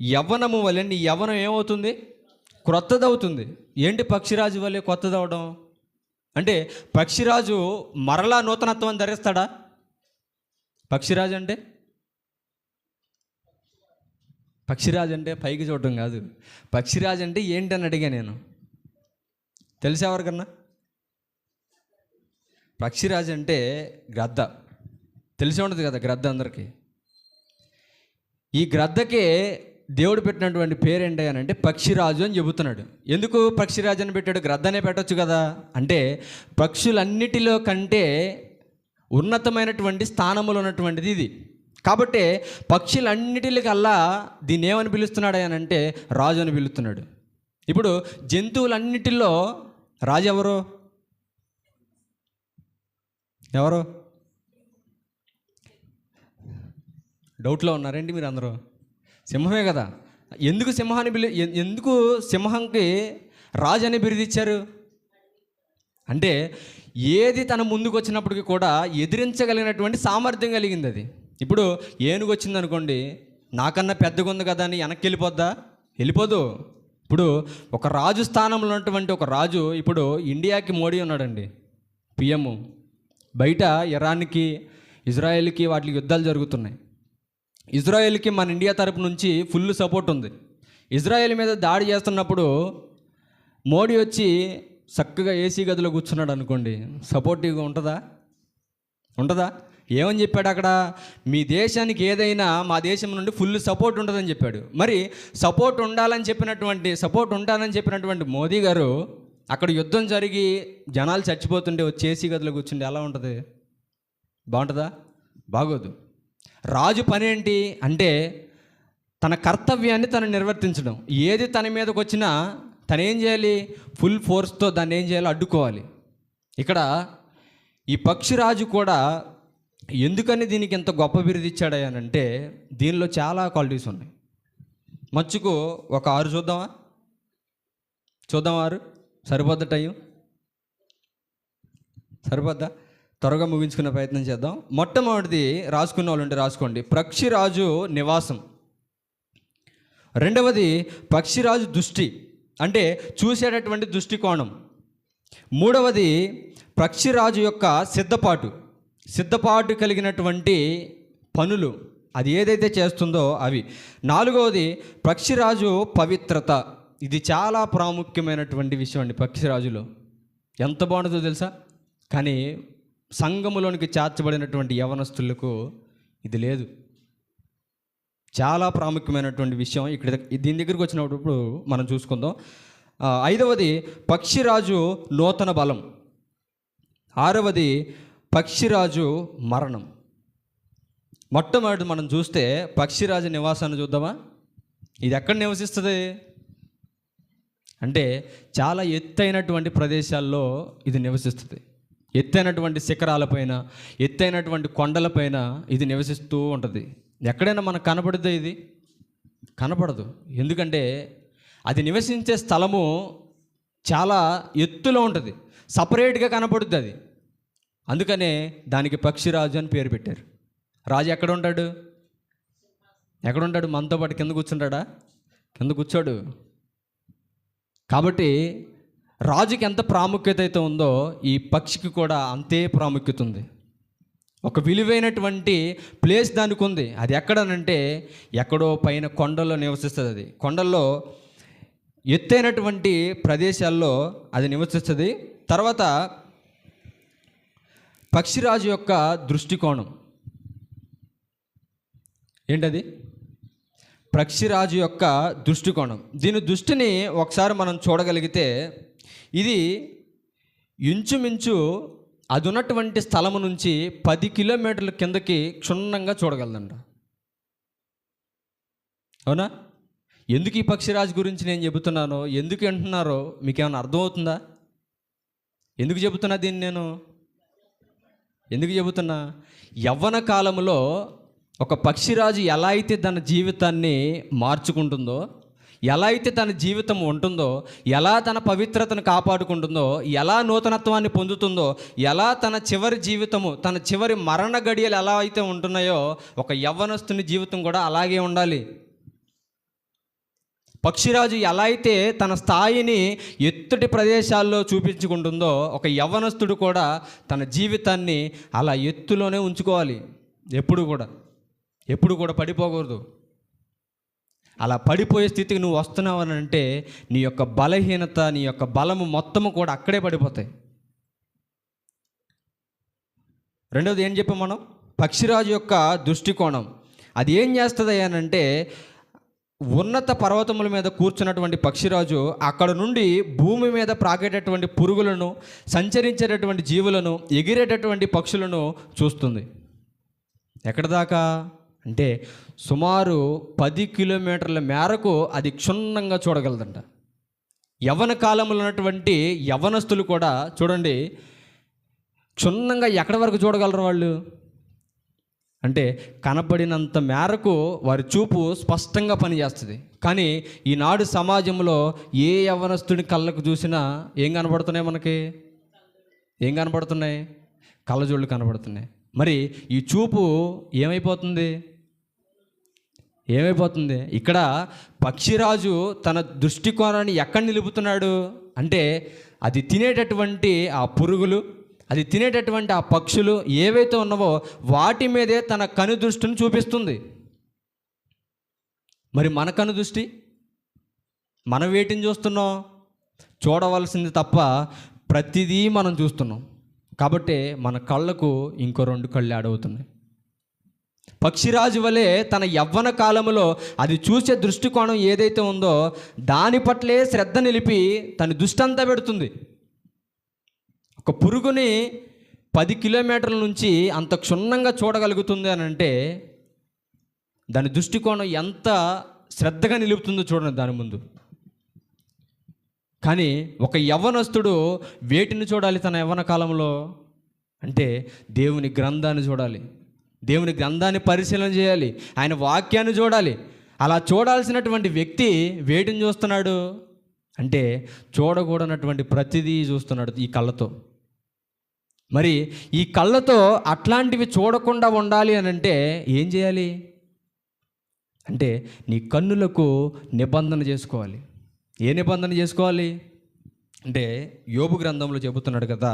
యవ్వనము వలె నీ యవ్వనం ఏమవుతుంది? క్రొత్తదవుతుంది. ఏంటి పక్షిరాజు వలె కొత్తదవడం అంటే? పక్షిరాజు మరలా నూతనత్వం ధరిస్తాడా? పక్షిరాజు అంటే పైకి చూడటం కాదు. పక్షిరాజు అంటే ఏంటని అడిగా నేను. తెలిసే ఎవరికన్నా? పక్షిరాజు అంటే గ్రద్ద. తెలిసే ఉంటుంది కదా గ్రద్ద అందరికీ. ఈ గ్రద్దకే దేవుడు పెట్టినటువంటి పేరు ఏంటి అని అంటే పక్షిరాజు అని చెబుతున్నాడు. ఎందుకు పక్షిరాజు అని పెట్టాడు? గ్రద్దనే పెట్టచ్చు కదా. అంటే పక్షులన్నిటిలో కంటే ఉన్నతమైనటువంటి స్థానంలో ఉన్నటువంటిది ఇది. కాబట్టి పక్షులన్నిటికల్లా దీన్ని ఏమని పిలుస్తున్నాడు అని అంటే రాజు అని పిలుస్తున్నాడు. ఇప్పుడు జంతువులన్నిటిలో రాజు ఎవరు? ఎవరు? డౌట్లో ఉన్నారేంటి మీరు అందరూ? సింహమే కదా. ఎందుకు సింహంకి రాజు అని బిరుదిచ్చారు అంటే ఏది తన ముందుకు వచ్చినప్పటికీ కూడా ఎదిరించగలిగినటువంటి సామర్థ్యం కలిగింది అది. ఇప్పుడు ఏనుగు వచ్చింది అనుకోండి, నాకన్నా పెద్దగా ఉంది కదా అని వెనక్కి వెళ్ళిపోద్దా? వెళ్ళిపోదు. ఇప్పుడు ఒక రాజు స్థానంలో ఉన్నటువంటి ఒక రాజు, ఇప్పుడు ఇండియాకి మోడీ ఉన్నాడండి, పిఎం. బయట ఇరాన్కి, ఇజ్రాయెల్కి వాటికి యుద్ధాలు జరుగుతున్నాయి. ఇజ్రాయెల్కి మన ఇండియా తరపు నుంచి ఫుల్ సపోర్ట్ ఉంది. ఇజ్రాయెల్ మీద దాడి చేస్తున్నప్పుడు మోడీ వచ్చి చక్కగా ఏసీ గదిలో కూర్చున్నాడు అనుకోండి, సపోర్టివ్గా ఉంటుందా? ఉంటుందా? ఏమని చెప్పాడు అక్కడ? మీ దేశానికి ఏదైనా మా దేశం నుండి ఫుల్ సపోర్ట్ ఉంటుందని చెప్పాడు. మరి సపోర్ట్ ఉండాలని చెప్పినటువంటి మోదీ గారు అక్కడ యుద్ధం జరిగి జనాలు చచ్చిపోతుంటే వచ్చి ఏసీ గదిలో కూర్చుంటే ఎలా ఉంటుంది? బాగుంటుందా? బాగోదు. రాజు పని ఏంటి అంటే తన కర్తవ్యాన్ని తను నిర్వర్తించడం. ఏది తన మీదకి వచ్చినా తను ఏం చేయాలి? ఫుల్ ఫోర్స్తో దాన్ని ఏం చేయాలో అడ్డుకోవాలి. ఇక్కడ ఈ పక్షిరాజు కూడా ఎందుకని దీనికి ఎంత గొప్ప బిరుదు ఇచ్చాడనంటే దీనిలో చాలా క్వాలిటీస్ ఉన్నాయి. మచ్చుకు ఒక 6 చూద్దామా? 6 సరిపోద్దా? టైం సరిపోద్దా? త్వరగా ముగించుకునే ప్రయత్నం చేద్దాం. మొట్టమొదటిది రాసుకున్న వాళ్ళు ఉంటే రాసుకోండి, పక్షిరాజు నివాసం. రెండవది పక్షిరాజు దృష్టి, అంటే చూసేటటువంటి దృష్టికోణం. మూడవది పక్షిరాజు యొక్క సిద్ధపాటు కలిగినటువంటి పనులు, అది ఏదైతే చేస్తుందో అవి. నాలుగవది పక్షిరాజు పవిత్రత. ఇది చాలా ప్రాముఖ్యమైనటువంటి విషయం అండి. పక్షిరాజులో ఎంత బాగుంటుందో తెలుసా? కానీ సంఘములోనికి చేర్చబడినటువంటి యవనస్తులకు ఇది లేదు. చాలా ప్రాముఖ్యమైనటువంటి విషయం. ఇక్కడ దీని దగ్గరికి వచ్చినప్పుడు మనం చూసుకుందాం. 5వది పక్షిరాజు నూతన బలం. 6వది పక్షిరాజు మరణం. మొట్టమొదటి మనం చూస్తే పక్షిరాజు నివాసాన్ని చూద్దామా? ఇది ఎక్కడ నివసిస్తుంది అంటే చాలా ఎత్తైనటువంటి ప్రదేశాల్లో ఇది నివసిస్తుంది. ఎత్తైనటువంటి శిఖరాలపైన, ఎత్తైనటువంటి కొండలపైన ఇది నివసిస్తూ ఉంటుంది. ఎక్కడైనా మనకు కనపడుద్దా? ఇది కనపడదు. ఎందుకంటే అది నివసించే స్థలము చాలా ఎత్తులో ఉంటుంది, సపరేట్గా కనపడుద్ది అది. అందుకనే దానికి పక్షిరాజు అని పేరు పెట్టారు. రాజు ఎక్కడ ఉంటాడు? మనతో పాటు కింద కూర్చుంటాడా? కింద కూర్చోడు. కాబట్టి రాజుకి ఎంత ప్రాముఖ్యత అయితే ఉందో ఈ పక్షికి కూడా అంతే ప్రాముఖ్యత ఉంది. ఒక విలువైనటువంటి ప్లేస్ దానికి ఉంది. అది ఎక్కడనంటే ఎక్కడో పైన కొండల్లో నివసిస్తుంది. అది కొండల్లో ఎత్తైనటువంటి ప్రదేశాల్లో అది నివసిస్తుంది. తర్వాత పక్షిరాజు యొక్క దృష్టికోణం ఏంటది? పక్షిరాజు యొక్క దృష్టికోణం. దీని దృష్టిని ఒకసారి మనం చూడగలిగితే ఇది ఇంచుమించు అది ఉన్నటువంటి స్థలము నుంచి 10 కిలోమీటర్ల కిందకి క్షుణ్ణంగా చూడగలదంట. అవునా? ఎందుకు ఈ పక్షిరాజు గురించి నేను చెబుతున్నానో, ఎందుకు అంటున్నారో మీకు ఏమైనా అర్థమవుతుందా? ఎందుకు చెబుతున్నా దీన్ని నేను? ఎందుకు చెబుతున్నా? యవ్వన కాలంలో ఒక పక్షిరాజు ఎలా అయితే తన జీవితాన్ని మార్చుకుంటుందో, ఎలా అయితే తన జీవితం ఉంటుందో, ఎలా తన పవిత్రతను కాపాడుకుంటుందో, ఎలా నూతనత్వాన్ని పొందుతుందో, ఎలా తన చివరి జీవితము, తన చివరి మరణ గడియలు ఎలా అయితే ఉంటున్నాయో ఒక యవ్వనస్తుని జీవితం కూడా అలాగే ఉండాలి. పక్షిరాజు ఎలా అయితే తన స్థాయిని ఎత్తుటి ప్రదేశాల్లో చూపించుకుంటుందో ఒక యవ్వనస్తుడు కూడా తన జీవితాన్ని అలా ఎత్తులోనే ఉంచుకోవాలి. ఎప్పుడు కూడా పడిపోకూడదు. అలా పడిపోయే స్థితికి నువ్వు వస్తున్నావు అని అంటే నీ యొక్క బలహీనత, నీ యొక్క బలము మొత్తము కూడా అక్కడే పడిపోతాయి. రెండవది ఏం చెప్పాం మనం? పక్షిరాజు యొక్క దృష్టికోణం. అది ఏం చేస్తుంది అని అంటే ఉన్నత పర్వతముల మీద కూర్చున్నటువంటి పక్షిరాజు అక్కడ నుండి భూమి మీద ప్రాకేటటువంటి పురుగులను, సంచరించేటటువంటి జీవులను, ఎగిరేటటువంటి పక్షులను చూస్తుంది. ఎక్కడ దాకా అంటే సుమారు 10 కిలోమీటర్ల మేరకు అది క్షుణ్ణంగా చూడగలదంట. యవ్వన కాలంలో ఉన్నటువంటి యవ్వనస్తులు కూడా చూడండి, క్షుణ్ణంగా ఎక్కడి వరకు చూడగలరు వాళ్ళు అంటే కనపడినంత మేరకు వారి చూపు స్పష్టంగా పనిచేస్తుంది. కానీ ఈనాడు సమాజంలో ఏ యవ్వనస్తుడి కళ్ళకు చూసినా ఏం కనబడుతున్నాయి? మనకి ఏం కనబడుతున్నాయి? కళ్ళజోళ్ళు కనబడుతున్నాయి. మరి ఈ చూపు ఏమైపోతుంది? ఇక్కడ పక్షిరాజు తన దృష్టికోణాన్ని ఎక్కడ నిలుపుతున్నాడు అంటే అది తినేటటువంటి ఆ పురుగులు, అది తినేటటువంటి ఆ పక్షులు ఏవైతే ఉన్నావో వాటి మీదే తన కను దృష్టిని చూపిస్తుంది. మరి మన కను దృష్టి, మనం వేటిని చూస్తున్నాం? చూడవలసింది తప్ప ప్రతిదీ మనం చూస్తున్నాం. కాబట్టి మన కళ్ళకు ఇంకో 2 కళ్ళు యాడ్ అవుతున్నాయి. పక్షిరాజు వలె తన యవ్వన కాలంలో అది చూసే దృష్టికోణం ఏదైతే ఉందో దాని పట్లే శ్రద్ధ నిలిపి తన దృష్టి అంతా పెడుతుంది. ఒక పురుగుని 10 కిలోమీటర్ల నుంచి అంత క్షుణ్ణంగా చూడగలుగుతుంది అని అంటే దాని దృష్టికోణం ఎంత శ్రద్ధగా నిలుపుతుందో చూడండి దాని ముందు. కానీ ఒక యవ్వనస్తుడు వేటిని చూడాలి తన యవ్వన కాలంలో అంటే దేవుని గ్రంథాన్ని చూడాలి, దేవుని గ్రంథాన్ని పరిశీలన చేయాలి, ఆయన వాక్యాన్ని చూడాలి. అలా చూడాల్సినటువంటి వ్యక్తి వేటిని చూస్తున్నాడు అంటే చూడకూడనటువంటి ప్రతిదీ చూస్తున్నాడు ఈ కళ్ళతో. మరి ఈ కళ్ళతో అట్లాంటివి చూడకుండా ఉండాలి అని అంటే ఏం చేయాలి అంటే నీ కన్నులకు నిబంధన చేసుకోవాలి. ఏ నిబంధన చేసుకోవాలి అంటే యోబు గ్రంథంలో చెబుతున్నాడు కదా,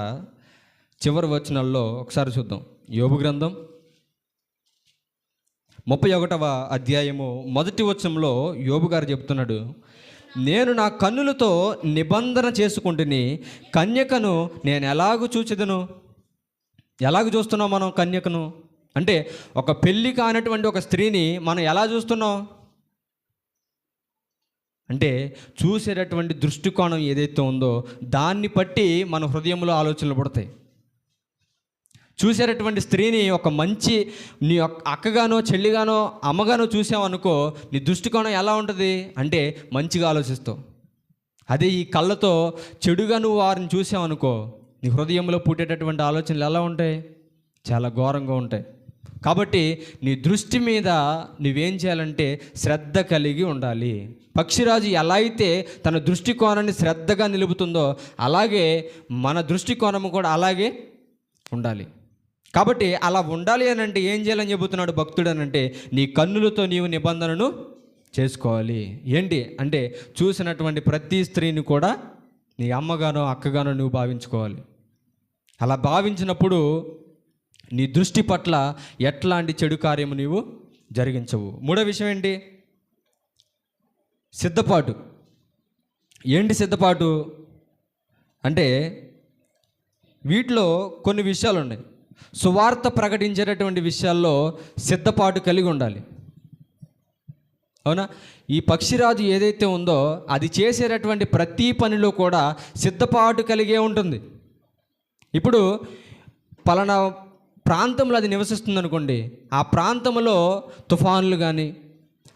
చివరి వచనాల్లో ఒకసారి చూద్దాం. యోబు గ్రంథం 31వ అధ్యాయము 1వ వచనంలో యోబు గారు చెబుతున్నాడు, నేను నా కన్నులతో నిబంధన చేసుకుంటుని కన్యకను నేను ఎలాగూ చూచెదను. ఎలాగ చూస్తున్నాం మనం కన్యకను అంటే ఒక పెళ్ళి కానటువంటి ఒక స్త్రీని మనం ఎలా చూస్తున్నాం అంటే చూసేటటువంటి దృష్టికోణం ఏదైతే ఉందో దాన్ని బట్టి మన హృదయంలో ఆలోచనలు పడతాయి. చూసేటటువంటి స్త్రీని ఒక మంచి నీ అక్కగానో చెల్లిగానో అమ్మగానో చూసావనుకో నీ దృష్టికోణం ఎలా ఉంటుంది అంటే మంచిగా ఆలోచిస్తావు. అదే ఈ కళ్ళతో చెడుగా నువ్వు వారిని చూసావనుకో నీ హృదయంలో పుట్టేటటువంటి ఆలోచనలు ఎలా ఉంటాయి? చాలా ఘోరంగా ఉంటాయి. కాబట్టి నీ దృష్టి మీద నువ్వేం చేయాలంటే శ్రద్ధ కలిగి ఉండాలి. పక్షిరాజు ఎలా అయితే తన దృష్టికోణాన్ని శ్రద్ధగా నిలుపుతుందో అలాగే మన దృష్టికోణము కూడా అలాగే ఉండాలి. కాబట్టి అలా ఉండాలి అని అంటే ఏం చేయాలని చెబుతున్నాడు భక్తుడు అని అంటే నీ కన్నులతో నీవు నిబంధనను చేసుకోవాలి. ఏంటి అంటే చూసినటువంటి ప్రతి స్త్రీని కూడా నీ అమ్మగానో అక్కగానో నువ్వు భావించుకోవాలి. అలా భావించినప్పుడు నీ దృష్టి పట్ల ఎట్లాంటి చెడు కార్యము నీవు జరిగించవు. 3వ విషయం ఏంటి? సిద్ధపాటు. ఏంటి సిద్ధపాటు అంటే వీటిలో కొన్ని విషయాలు ఉన్నాయి. సువార్త ప్రకటించేటటువంటి విషయాల్లో సిద్ధపాటు కలిగి ఉండాలి. అవునా? ఈ పక్షిరాజు ఏదైతే ఉందో అది చేసేటటువంటి ప్రతి పనిలో కూడా సిద్ధపాటు కలిగే ఉంటుంది. ఇప్పుడు పలానా ప్రాంతంలో అది నివసిస్తుంది అనుకోండి, ఆ ప్రాంతంలో తుఫాన్లు కానీ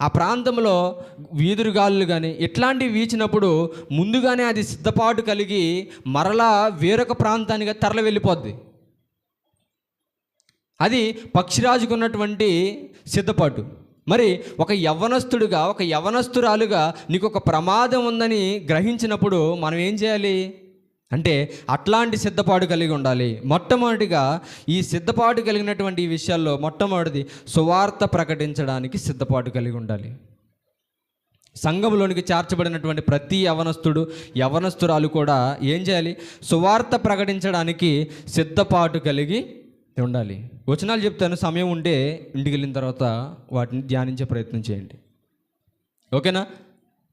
ఆ ప్రాంతంలో వీధురుగాళ్ళు కానీ ఇట్లాంటివి వీచినప్పుడు ముందుగానే అది సిద్ధపాటు కలిగి మరలా వేరొక ప్రాంతానికి తరలి వెళ్ళిపోద్ది. అది పక్షిరాజుకు ఉన్నటువంటి సిద్ధపాటు. మరి ఒక యవ్వనస్తుడుగా ఒక యవ్వనస్తురాలుగా నీకు ఒక ప్రమాదం ఉందని గ్రహించినప్పుడు మనం ఏం చేయాలి అంటే అట్లాంటి సిద్ధపాటు కలిగి ఉండాలి. మొట్టమొదటిగా ఈ సిద్ధపాటు కలిగినటువంటి ఈ విషయాల్లో మొట్టమొదటిది సువార్త ప్రకటించడానికి సిద్ధపాటు కలిగి ఉండాలి. సంఘంలోనికి చేర్చబడినటువంటి ప్రతి యవనస్తుడు యవనస్తురాలు కూడా ఏం చేయాలి? సువార్త ప్రకటించడానికి సిద్ధపాటు కలిగి ఉండాలి. వచనాలు చెప్తాను, సమయం ఉంటే ఇంటికి వెళ్ళిన తర్వాత వాటిని ధ్యానించే ప్రయత్నం చేయండి. ఓకేనా?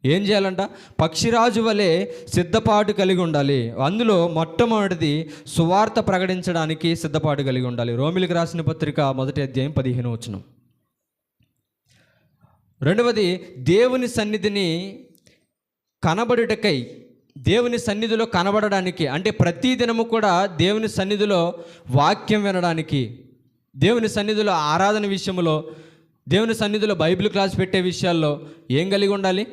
ఏం చేయాలంట? పక్షిరాజు వలె సిద్ధపాటు కలిగి ఉండాలి. అందులో మొట్టమొదటిది సువార్త ప్రకటించడానికి సిద్ధపాటు కలిగి ఉండాలి. రోమిలికి రాసిన పత్రిక 1వ అధ్యాయం 15వ వచనం. రెండవది దేవుని సన్నిధిని కనబడుటకై, దేవుని సన్నిధిలో కనబడడానికి, అంటే ప్రతి దినము కూడా దేవుని సన్నిధిలో వాక్యం వినడానికి, దేవుని సన్నిధిలో ఆరాధన విషయంలో, దేవుని సన్నిధిలో బైబిల్ క్లాస్ పెట్టే విషయాల్లో ఏం కలిగి ఉండాలి?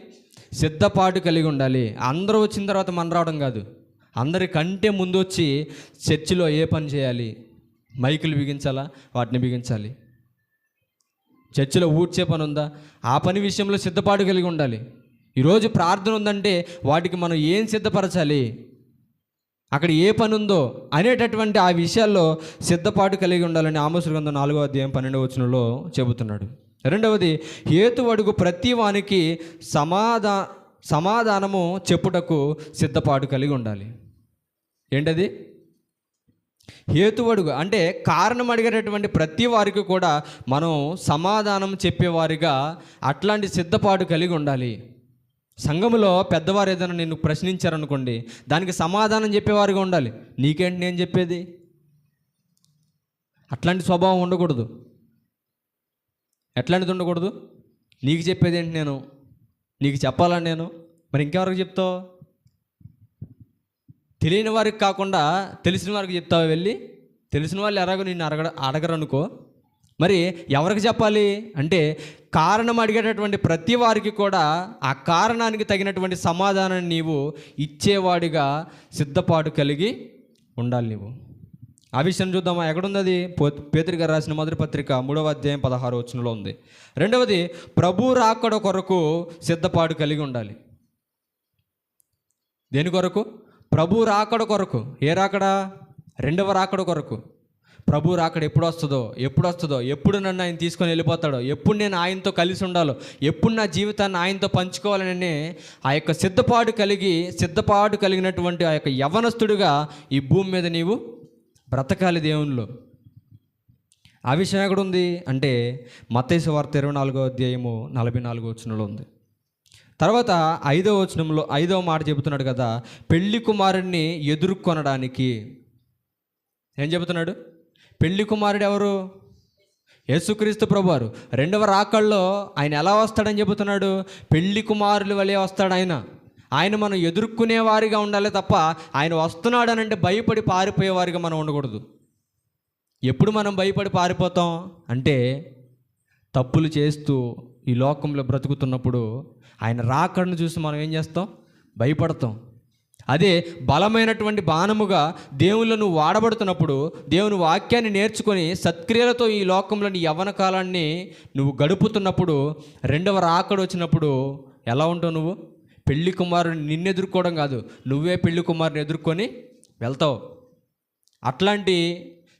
సిద్ధపాటు కలిగి ఉండాలి. అందరూ వచ్చిన తర్వాత మనం రావడం కాదు, అందరికంటే ముందు వచ్చి చర్చిలో ఏ పని చేయాలి? మైకులు బిగించాలా? వాటిని బిగించాలి. చర్చిలో ఊడ్చే పని ఉందా? ఆ పని విషయంలో సిద్ధపాటు కలిగి ఉండాలి. ఈరోజు ప్రార్థన ఉందంటే వాటికి మనం ఏం సిద్ధపరచాలి, అక్కడ ఏ పని ఉందో అనేటటువంటి ఆ విషయాల్లో సిద్ధపాటు కలిగి ఉండాలని ఆమోసు గ్రంథం 4వ అధ్యాయం 12వ వచనంలో చెబుతున్నాడు. రెండవది, హేతు అడుగు ప్రతి వానికి సమాధానము చెప్పుటకు సిద్ధపాటు కలిగి ఉండాలి. ఏంటది? హేతువడుగు అంటే కారణం అడిగేటటువంటి ప్రతి వారికి కూడా మనం సమాధానం చెప్పేవారిగా అట్లాంటి సిద్ధపాటు కలిగి ఉండాలి. సంఘములో పెద్దవారు ఏదైనా నిన్ను ప్రశ్నించారనుకోండి, దానికి సమాధానం చెప్పేవారిగా ఉండాలి. నీకేంటి నేను చెప్పేది? అట్లాంటి స్వభావం ఉండకూడదు. ఎట్లాంటిది ఉండకూడదు? నీకు చెప్పేది ఏంటి? నీకు చెప్పాలని నేను మరి ఇంకెవరికి చెప్తావు? తెలియని వారికి కాకుండా తెలిసిన వారికి చెప్తావా? వెళ్ళి తెలిసిన వాళ్ళు ఎలాగో నిన్ను అడగరు అనుకో, మరి ఎవరికి చెప్పాలి అంటే కారణం అడిగేటటువంటి ప్రతి వారికి కూడా ఆ కారణానికి తగినటువంటి సమాధానాన్ని నీవు ఇచ్చేవాడిగా సిద్ధపాటు కలిగి ఉండాలి. నీవు ఆ విషయం చూద్దామా? ఎక్కడుంది అది? పేతురు గారు రాసిన మొదటి పత్రిక 3వ అధ్యాయం 16వ వచనంలో ఉంది. రెండవది, ప్రభు రాకడ కొరకు సిద్ధపాటు కలిగి ఉండాలి. దేని కొరకు? ప్రభు రాకడ కొరకు. ఏ రాకడా? రెండవ రాకడ కొరకు. ప్రభు రాకడ ఎప్పుడు వస్తుందో, ఎప్పుడు నన్ను ఆయన తీసుకొని వెళ్ళిపోతాడో, ఎప్పుడు నేను ఆయనతో కలిసి ఉండాలో, ఎప్పుడు నా జీవితాన్ని ఆయనతో పంచుకోవాలనే ఆ యొక్క సిద్ధపాటు కలిగినటువంటి ఆ యొక్క యవనస్తుడిగా ఈ భూమి మీద నీవు బ్రతకాలి దేవునిలో. ఆ విషయం ఎక్కడుంది అంటే మత్తయి సువార్త 24వ అధ్యాయము 44వ వచనంలో ఉంది. తర్వాత 5వ వచనంలో 5వ మాట చెబుతున్నాడు కదా, పెళ్లి కుమారుడిని ఎదుర్కొనడానికి. ఏం చెబుతున్నాడు? పెళ్లి కుమారుడు ఎవరు? యేసుక్రీస్తు ప్రభువారు. రెండవ రాకడలో ఆయన ఎలా వస్తాడని చెబుతున్నాడు? పెళ్లి కుమారుల వలె వస్తాడు ఆయన మనం ఎదుర్కొనే వారిగా ఉండాలి తప్ప ఆయన వస్తున్నాడు అని అంటే భయపడి పారిపోయేవారిగా మనం ఉండకూడదు. ఎప్పుడు మనం భయపడి పారిపోతాం అంటే తప్పులు చేస్తూ ఈ లోకంలో బ్రతుకుతున్నప్పుడు ఆయన రాకడను చూసి మనం ఏం చేస్తాం? భయపడతాం. అదే బలమైనటువంటి బాణముగా దేవుళ్ళు నువ్వు వాడబడుతున్నప్పుడు, దేవుని వాక్యాన్ని నేర్చుకొని సత్క్రియలతో ఈ లోకంలో నీ యవ్వన కాలాన్ని నువ్వు గడుపుతున్నప్పుడు, రెండవ రాకడ వచ్చినప్పుడు ఎలా ఉంటావు? నువ్వు పెళ్లి కుమారుని నిన్ను ఎదుర్కోవడం కాదు, నువ్వే పెళ్లి కుమారుని ఎదుర్కొని వెళ్తావు. అట్లాంటి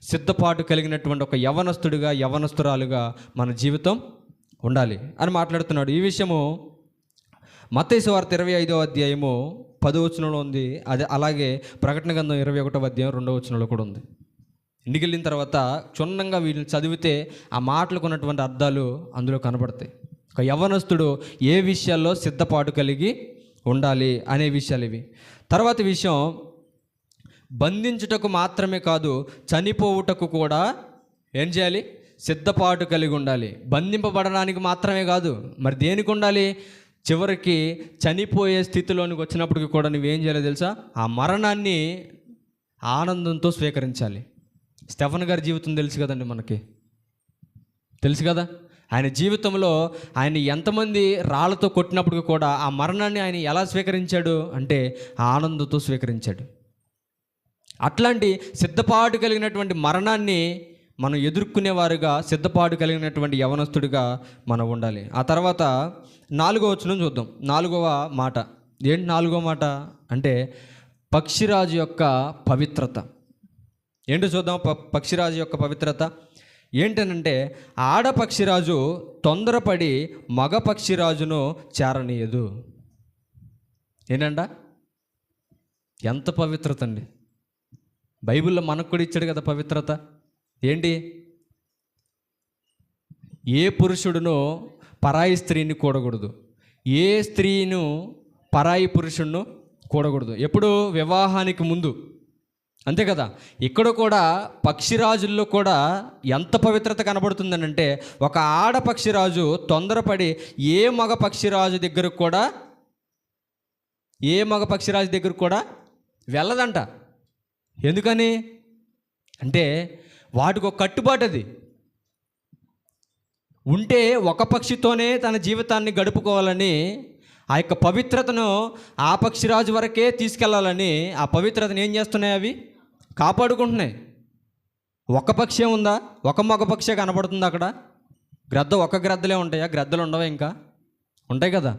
సిద్ధపాటు కలిగినటువంటి ఒక యవనస్తురాలుగా మన జీవితం ఉండాలి అని మాట్లాడుతున్నాడు. ఈ విషయము మత్తయి సువార్త 25వ అధ్యాయము 10వ వచనంలో ఉంది. అదే అలాగే ప్రకటన గ్రంథం 21వ అధ్యాయం 2వ వచనంలో కూడా ఉంది. ఇంటికి వెళ్ళిన తర్వాత క్షుణ్ణంగా వీటిని చదివితే ఆ మాటలకు ఉన్నటువంటి అర్థాలు అందులో కనబడతాయి. ఒక యవ్వనస్తుడు ఏ విషయాల్లో సిద్ధపాటు కలిగి ఉండాలి అనే విషయాలు ఇవి. తర్వాత విషయం, బంధించుటకు మాత్రమే కాదు చనిపోవుటకు కూడా ఏం చేయాలి? సిద్ధపాటు కలిగి ఉండాలి. బంధింపబడడానికి మాత్రమే కాదు, మరి దేనికి ఉండాలి? చివరికి చనిపోయే స్థితిలోనికి వచ్చినప్పటికి కూడా నువ్వేం చేయాలో తెలుసా? ఆ మరణాన్ని ఆనందంతో స్వీకరించాలి. స్టెఫన్ గారి జీవితం తెలుసు కదండి, మనకి తెలుసు కదా. ఆయన జీవితంలో ఆయన ఎంతమంది రాళ్లతో కొట్టినప్పటికీ కూడా ఆ మరణాన్ని ఆయన ఎలా స్వీకరించాడు అంటే ఆనందంతో స్వీకరించాడు. అట్లాంటి సిద్ధపాటు కలిగినటువంటి మరణాన్ని మనం ఎదుర్కొనేవారుగా, సిద్ధపాటు కలిగినటువంటి యవనస్తుడిగా మనం ఉండాలి. ఆ తర్వాత 4వ వచనం చూద్దాం. 4వ మాట ఏంటి? 4వ మాట అంటే పక్షిరాజు యొక్క పవిత్రత ఏంటో చూద్దాం. పక్షిరాజు యొక్క పవిత్రత ఏంటనంటే, ఆడపక్షిరాజు తొందరపడి మగ పక్షిరాజును చేరనీయదు. ఏంటంట? ఎంత పవిత్రత అండి! బైబిల్లో మనకు కూడా ఇచ్చాడు కదా పవిత్రత. ఏంటి? ఏ పురుషుడునో పరాయి స్త్రీని కూడకూడదు, ఏ స్త్రీను పరాయి పురుషుడును కూడకూడదు. ఎప్పుడు? వివాహానికి ముందు. అంతే కదా. ఇక్కడ కూడా పక్షిరాజుల్లో కూడా ఎంత పవిత్రత కనబడుతుందనంటే, ఒక ఆడ పక్షిరాజు తొందరపడి ఏ మగ పక్షిరాజు దగ్గరకు కూడా వెళ్ళదంట. ఎందుకని అంటే వాటికి ఒక కట్టుబాటు అది ఉంటే ఒక పక్షితోనే తన జీవితాన్ని గడుపుకోవాలని, ఆ యొక్క పవిత్రతను ఆ పక్షిరాజు వరకే తీసుకెళ్లాలని ఆ పవిత్రతను ఏం చేస్తున్నాయి? అవి కాపాడుకుంటున్నాయి. ఒక పక్షి ఉందా? ఒక మగ పక్షి కనపడుతుంది అక్కడ. ఒక గ్రద్దలే ఉంటాయా? గ్రద్దలు ఉండవా? ఇంకా ఉంటాయి కదా.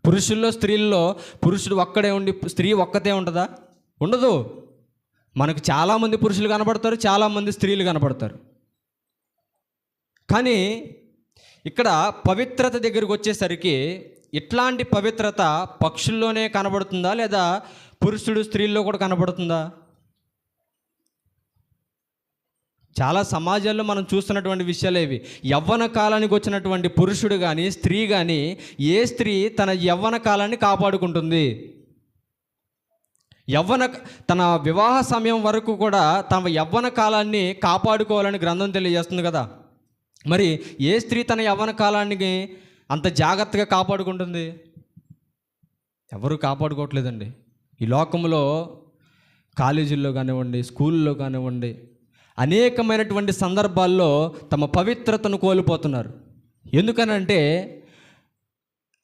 పురుషుల్లో స్త్రీల్లో పురుషుడు ఒక్కడే ఉండి స్త్రీ ఒక్కతే ఉంటుందా? ఉండదు. మనకు చాలామంది పురుషులు కనపడతారు, చాలామంది స్త్రీలు కనపడతారు. కానీ ఇక్కడ పవిత్రత దగ్గరికి వచ్చేసరికి ఇట్లాంటి పవిత్రత పక్షుల్లోనే కనబడుతుందా, లేదా పురుషుడు స్త్రీల్లో కూడా కనబడుతుందా? చాలా సమాజాల్లో మనం చూస్తున్నటువంటి విషయాలు ఇవి. యవ్వన కాలానికి వచ్చినటువంటి పురుషుడు కానీ స్త్రీ కానీ, ఏ స్త్రీ తన యవ్వన కాలాన్ని కాపాడుకుంటుంది? తన వివాహ సమయం వరకు కూడా తన యవ్వన కాలాన్ని కాపాడుకోవాలని గ్రంథం తెలియజేస్తుంది కదా. మరి ఏ స్త్రీ తన యవ్వన కాలాన్ని అంత జాగ్రత్తగా కాపాడుకుంటుంది? ఎవరు కాపాడుకోవట్లేదండి. ఈ లోకంలో కాలేజీల్లో కానివ్వండి, స్కూల్లో కానివ్వండి, అనేకమైనటువంటి సందర్భాల్లో తమ పవిత్రతను కోల్పోతున్నారు. ఎందుకనంటే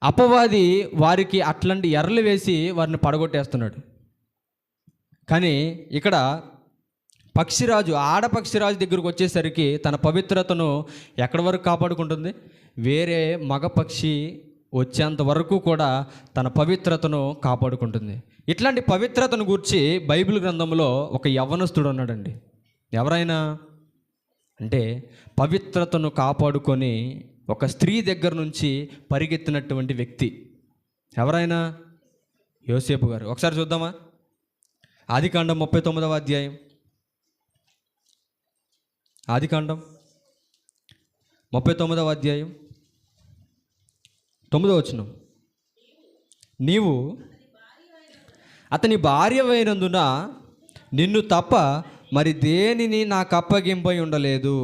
అపవాది వారికి అట్లాంటి ఎర్రలు వేసి వారిని పడగొట్టేస్తున్నాడు. కానీ ఇక్కడ పక్షిరాజు, ఆడపక్షిరాజు దగ్గరకు వచ్చేసరికి తన పవిత్రతను ఎక్కడి వరకు కాపాడుకుంటుంది? వేరే మగ పక్షి వచ్చేంత వరకు కూడా తన పవిత్రతను కాపాడుకుంటుంది. ఇట్లాంటి పవిత్రతను గూర్చి బైబిల్ గ్రంథంలో ఒక యవ్వనస్తుడు ఉన్నాడండి. ఎవరైనా అంటే పవిత్రతను కాపాడుకొని ఒక స్త్రీ దగ్గర నుంచి పరిగెత్తినటువంటి వ్యక్తి ఎవరైనా? యోసేపు గారు. ఒకసారి చూద్దామా? ఆదికాండం 39వ అధ్యాయం. ఆదికాండం 39వ అధ్యాయం 9వ వచనం. నీవు అతని భార్యవైనందున నిన్ను తప్ప మరి దేనిని నాకు అప్పగింపై ఉండలేదు.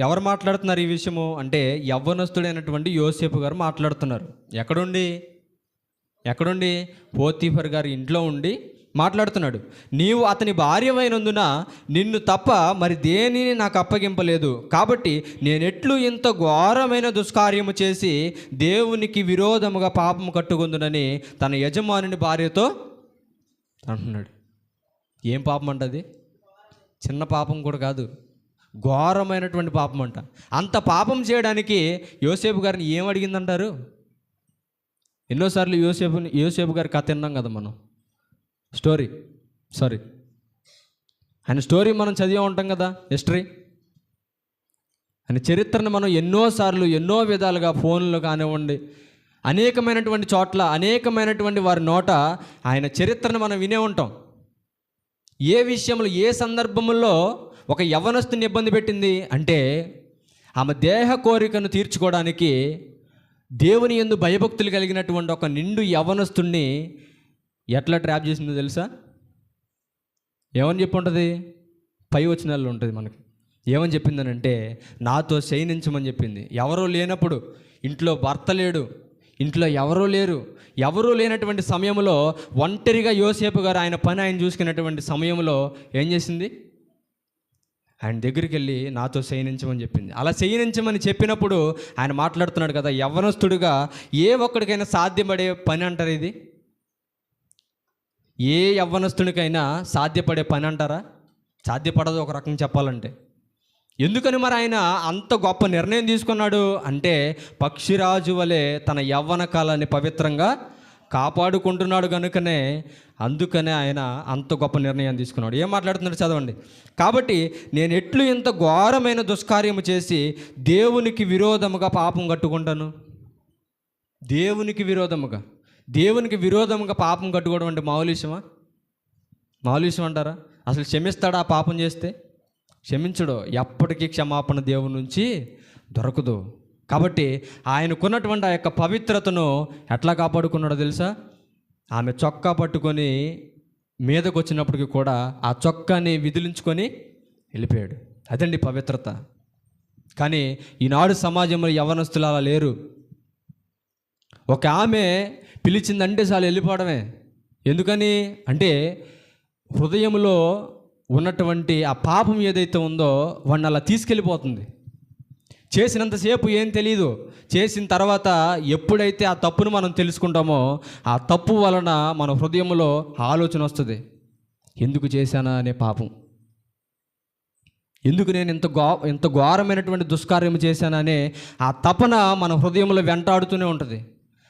ఎవరు మాట్లాడుతున్నారు ఈ విషయము అంటే యవ్వనస్తుడైనటువంటి యోసేపు గారు మాట్లాడుతున్నారు. ఎక్కడుండి? పోతీఫర్ గారి ఇంట్లో ఉండి మాట్లాడుతున్నాడు. నీవు అతని భార్యవైనందున నిన్ను తప్ప మరి దేనిని నాకు అప్పగింపలేదు, కాబట్టి నేనెట్లు ఇంత ఘోరమైన దుష్కార్యము చేసి దేవునికి విరోధముగా పాపము కట్టుకుందునని తన యజమానుని భార్యతో అంటున్నాడు. ఏం పాపం అంటది? చిన్న పాపం కూడా కాదు, ఘోరమైనటువంటి పాపం అంట. అంత పాపం చేయడానికి యోసేపు గారిని ఏం అడిగిందంటారు? ఎన్నోసార్లు యోసేపు గారి కథ విన్నాం కదా మనం. ఆయన స్టోరీ మనం చదివే ఉంటాం కదా, హిస్టరీ. ఆయన చరిత్రను మనం ఎన్నోసార్లు ఎన్నో విధాలుగా ఫోన్లో కానివ్వండి, అనేకమైనటువంటి చోట్ల, అనేకమైనటువంటి వారి నోట ఆయన చరిత్రను మనం వినే ఉంటాం. ఏ విషయంలో, ఏ సందర్భంలో ఒక యవ్వనస్తుని ఇబ్బంది పెట్టింది అంటే ఆమె దేహ కోరికను తీర్చుకోవడానికి దేవుని యందు భయభక్తులు కలిగినటువంటి ఒక నిండు యవ్వనస్తుడిని ఎట్లా ట్రాప్ చేసిందో తెలుసా? ఏమని చెప్పి ఉంటుంది? పై వచనాల్లో ఉంటుంది మనకి. ఏమని చెప్పిందనంటే నాతో శయనించమని చెప్పింది. ఎవరూ లేనప్పుడు, ఇంట్లో భర్త లేడు, ఇంట్లో ఎవరూ లేనటువంటి సమయంలో ఒంటరిగా యోసేపు గారు ఆయన పని ఆయన చూసుకున్నటువంటి సమయంలో ఏం చేసింది? ఆయన దగ్గరికి వెళ్ళి నాతో శయనించమని చెప్పింది. అలా శయనించమని చెప్పినప్పుడు ఆయన మాట్లాడుతున్నాడు కదా, యవ్వనస్తుడిగా ఏ ఒక్కడికైనా సాధ్యపడే పని అంటారు ఇది? ఏ యవ్వనస్తునికైనా సాధ్యపడే పని అంటారా? సాధ్యపడదు ఒక రకంగా చెప్పాలంటే. ఎందుకని మరి ఆయన అంత గొప్ప నిర్ణయం తీసుకున్నాడు అంటే పక్షిరాజు వలె తన యవ్వన కాలాన్ని పవిత్రంగా కాపాడుకుంటున్నాడు కనుకనే, అందుకనే ఆయన అంత గొప్ప నిర్ణయం తీసుకున్నాడు. ఏం మాట్లాడుతున్నాడు చదవండి. కాబట్టి నేను ఎట్లు ఇంత ఘోరమైన దుష్కార్యము చేసి దేవునికి విరోధముగా పాపం కట్టుకుంటాను. దేవునికి విరోధముగా పాపం కట్టుకోవడం అంటే మామూలు విషయం అంటారా? అసలు క్షమిస్తాడా ఆ పాపం చేస్తే? క్షమించడు. ఎప్పటికీ క్షమాపణ దేవుని నుంచి దొరకదు. కాబట్టి ఆయనకున్నటువంటి ఆ యొక్క పవిత్రతను ఎట్లా కాపాడుకున్నాడో తెలుసా? ఆమె చొక్కా పట్టుకొని మీదకు వచ్చినప్పటికీ కూడా ఆ చొక్కాని విదిలించుకొని వెళ్ళిపోయాడు. అదండి పవిత్రత. కానీ ఈనాడు సమాజంలో యవ్వనస్తులు అలా లేరు. ఒక ఆమె పిలిచిందంటే చాలు వెళ్ళిపోవడమే. ఎందుకని అంటే హృదయంలో ఉన్నటువంటి ఆ పాపం ఏదైతే ఉందో వాడిని అలా తీసుకెళ్ళిపోతుంది. చేసినంతసేపు ఏం తెలీదు, చేసిన తర్వాత ఎప్పుడైతే ఆ తప్పును మనం తెలుసుకుంటామో ఆ తప్పు వలన మన హృదయంలో ఆలోచన వస్తుంది, ఎందుకు చేశానా అనే పాపం, ఎందుకు నేను ఇంత ఘోరమైనటువంటి దుష్కార్యం చేశాననే ఆ తపన మన హృదయంలో వెంటాడుతూనే ఉంటుంది.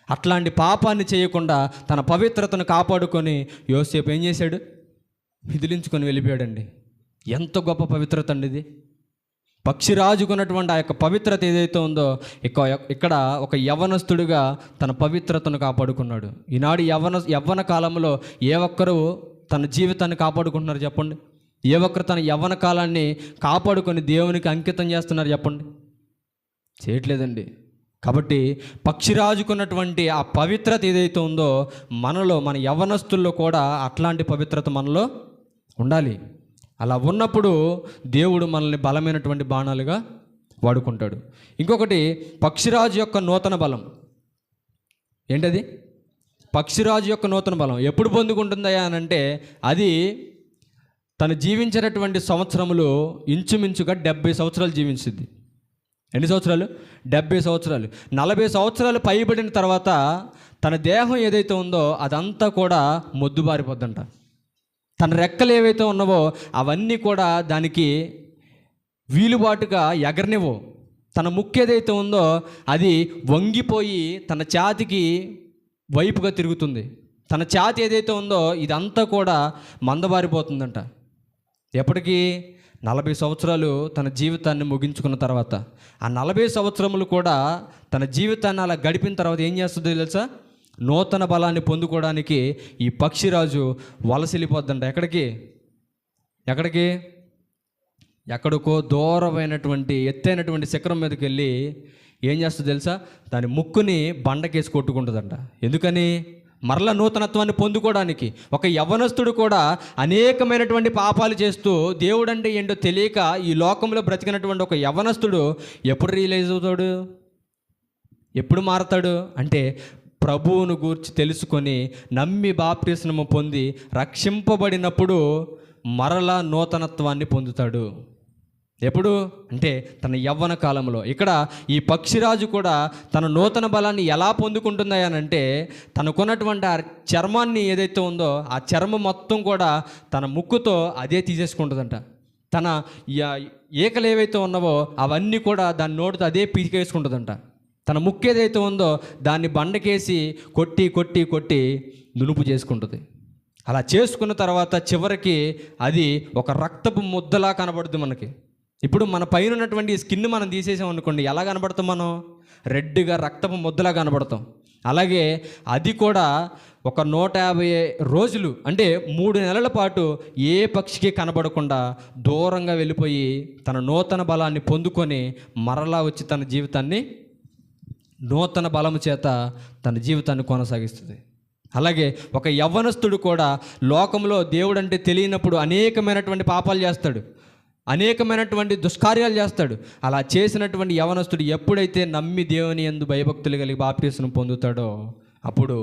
అట్లాంటి పాపాన్ని చేయకుండా తన పవిత్రతను కాపాడుకొని యోసేపు ఏం చేశాడు? విదిలించుకొని వెళ్ళిపోయాడండి. ఎంత గొప్ప పవిత్రత అండి ఇది. పక్షిరాజుకున్నటువంటి ఆ యొక్క పవిత్రత ఏదైతే ఉందో ఇక్కడ ఒక యవ్వనస్తుడిగా తన పవిత్రతను కాపాడుకున్నాడు. ఈనాడు యవ్వన కాలంలో ఏ ఒక్కరు తన జీవితాన్ని కాపాడుకుంటున్నారు చెప్పండి? ఏ ఒక్కరు తన యవ్వన కాలాన్ని కాపాడుకొని దేవునికి అంకితం చేస్తున్నారు చెప్పండి? చేయట్లేదండి. కాబట్టి పక్షిరాజుకున్నటువంటి ఆ పవిత్రత ఏదైతే ఉందో మనలో, మన యవ్వనస్తుల్లో కూడా అట్లాంటి పవిత్రత మనలో ఉండాలి. అలా ఉన్నప్పుడు దేవుడు మనల్ని బలమైనటువంటి బాణాలుగా వాడుకుంటాడు. ఇంకొకటి పక్షిరాజు యొక్క నూతన బలం. ఏంటది? పక్షిరాజు యొక్క నూతన బలం ఎప్పుడు పొందుకుంటుందయా అని అంటే అది తను జీవించినటువంటి సంవత్సరములు ఇంచుమించుగా 70 సంవత్సరాలు జీవించింది. ఎన్ని సంవత్సరాలు? 70 సంవత్సరాలు. 40 సంవత్సరాలు పైబడిన తర్వాత తన దేహం ఏదైతే ఉందో అదంతా కూడా మొద్దుబారిపోద్దంట. తన రెక్కలు ఏవైతే ఉన్నావో అవన్నీ కూడా దానికి వీలుబాటుగా ఎగరనివ్వవు. తన ముక్కు ఏదైతే ఉందో అది వంగిపోయి తన ఛాతికి వైపుగా తిరుగుతుంది. తన ఛాతి ఏదైతే ఉందో ఇదంతా కూడా మందబారిపోతుందంట. ఎప్పటికీ 40 సంవత్సరాలు తన జీవితాన్ని ముగించుకున్న తర్వాత ఆ 40 సంవత్సరములు కూడా తన జీవితాన్ని అలా గడిపిన తర్వాత ఏం చేస్తుందో తెలుసా? నూతన బలాన్ని పొందుకోవడానికి ఈ పక్షిరాజు వలసెళ్ళిపోద్దంట. ఎక్కడికి? ఎక్కడికో దూరమైనటువంటి ఎత్తైనటువంటి శిఖరం మీదకి వెళ్ళి ఏం చేస్తుందో తెలుసా? దాని ముక్కుని బండకేసి కొట్టుకుంటుందంట. ఎందుకని? మరలా నూతనత్వాన్ని పొందుకోవడానికి. ఒక యవ్వనస్తుడు కూడా అనేకమైనటువంటి పాపాలు చేస్తూ దేవుడంటే ఏంటో తెలియక ఈ లోకంలో బ్రతికినటువంటి ఒక యవ్వనస్తుడు ఎప్పుడు రియలైజ్ అవుతాడు? ఎప్పుడు మారతాడు? అంటే ప్రభువును గూర్చి తెలుసుకొని నమ్మి బాప్తిస్మము పొంది రక్షింపబడినప్పుడు మరలా నూతనత్వాన్ని పొందుతాడు. ఎప్పుడు అంటే తన యవ్వన కాలంలో. ఇక్కడ ఈ పక్షిరాజు కూడా తన నూతన బలాన్ని ఎలా పొందుకుంటుందనంటే తనకున్నటువంటి ఆ చర్మాన్ని ఏదైతే ఉందో ఆ చర్మం మొత్తం కూడా తన ముక్కుతో అదే తీసేసుకుంటుందంట. తన ఏకలు ఏవైతే ఉన్నావో అవన్నీ కూడా దాని నోటితో అదే పీకేసుకుంటుందంట. తన ముక్కు ఏదైతే ఉందో దాన్ని బండకేసి కొట్టి కొట్టి కొట్టి నునుపు చేసుకుంటుంది. అలా చేసుకున్న తర్వాత చివరికి అది ఒక రక్తపు ముద్దలా కనబడుతుంది మనకి. ఇప్పుడు మన పైన ఉన్నటువంటి స్కిన్ మనం తీసేసాం అనుకోండి, ఎలా కనబడతాం? మనం రెడ్గా రక్తపు ముద్దలా కనబడతాం. అలాగే అది కూడా ఒక 150 రోజులు అంటే 3 నెలల పాటు ఏ పక్షికి కనబడకుండా దూరంగా వెళ్ళిపోయి తన నూతన బలాన్ని పొందుకొని మరలా వచ్చి తన జీవితాన్ని నూతన బలము చేత తన జీవితాన్ని కొనసాగిస్తుంది. అలాగే ఒక యవ్వనస్తుడు కూడా లోకంలో దేవుడు అంటే తెలియనప్పుడు అనేకమైనటువంటి పాపాలు చేస్తాడు, అనేకమైనటువంటి దుష్కార్యాలు చేస్తాడు. అలా చేసినటువంటి యవ్వనస్తుడు ఎప్పుడైతే నమ్మి దేవుని యందు భయభక్తులు కలిగి బాప్తిస్మం పొందుతాడో అప్పుడు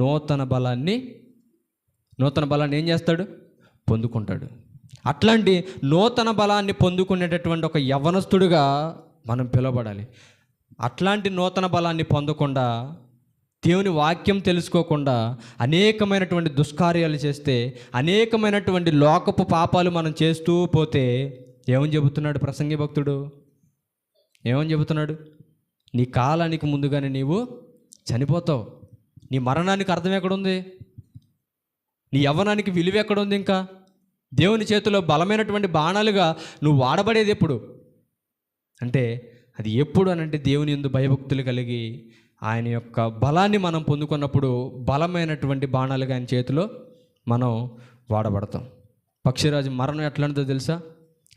నూతన బలాన్ని ఏం చేస్తాడు? పొందుకుంటాడు. అట్లాంటి నూతన బలాన్ని పొందుకునేటటువంటి ఒక యవ్వనస్తుడుగా మనం పిలువబడాలి. అట్లాంటి నూతన బలాన్ని పొందకుండా దేవుని వాక్యం తెలుసుకోకుండా అనేకమైనటువంటి దుష్కార్యాలు చేస్తే, అనేకమైనటువంటి లోకపు పాపాలు మనం చేస్తూ పోతే ఏమని చెబుతున్నాడు ప్రసంగి భక్తుడు? ఏమని చెబుతున్నాడు? నీ కాలానికి ముందుగానే నీవు చనిపోతావు. నీ మరణానికి అర్థం ఎక్కడుంది? నీ యవ్వనానికి విలువ ఎక్కడుంది? ఇంకా దేవుని చేతిలో బలమైనటువంటి బాణాలుగా నువ్వు వాడబడేది ఎప్పుడు అంటే అది ఎప్పుడు అనంటే దేవుని యందు భయభక్తులు కలిగి ఆయన యొక్క బలాన్ని మనం పొందుకున్నప్పుడు బలమైనటువంటి బాణాలుగా ఆయన చేతిలో మనం వాడబడతాం. పక్షిరాజు మరణం ఎట్లాంటిదో తెలుసా?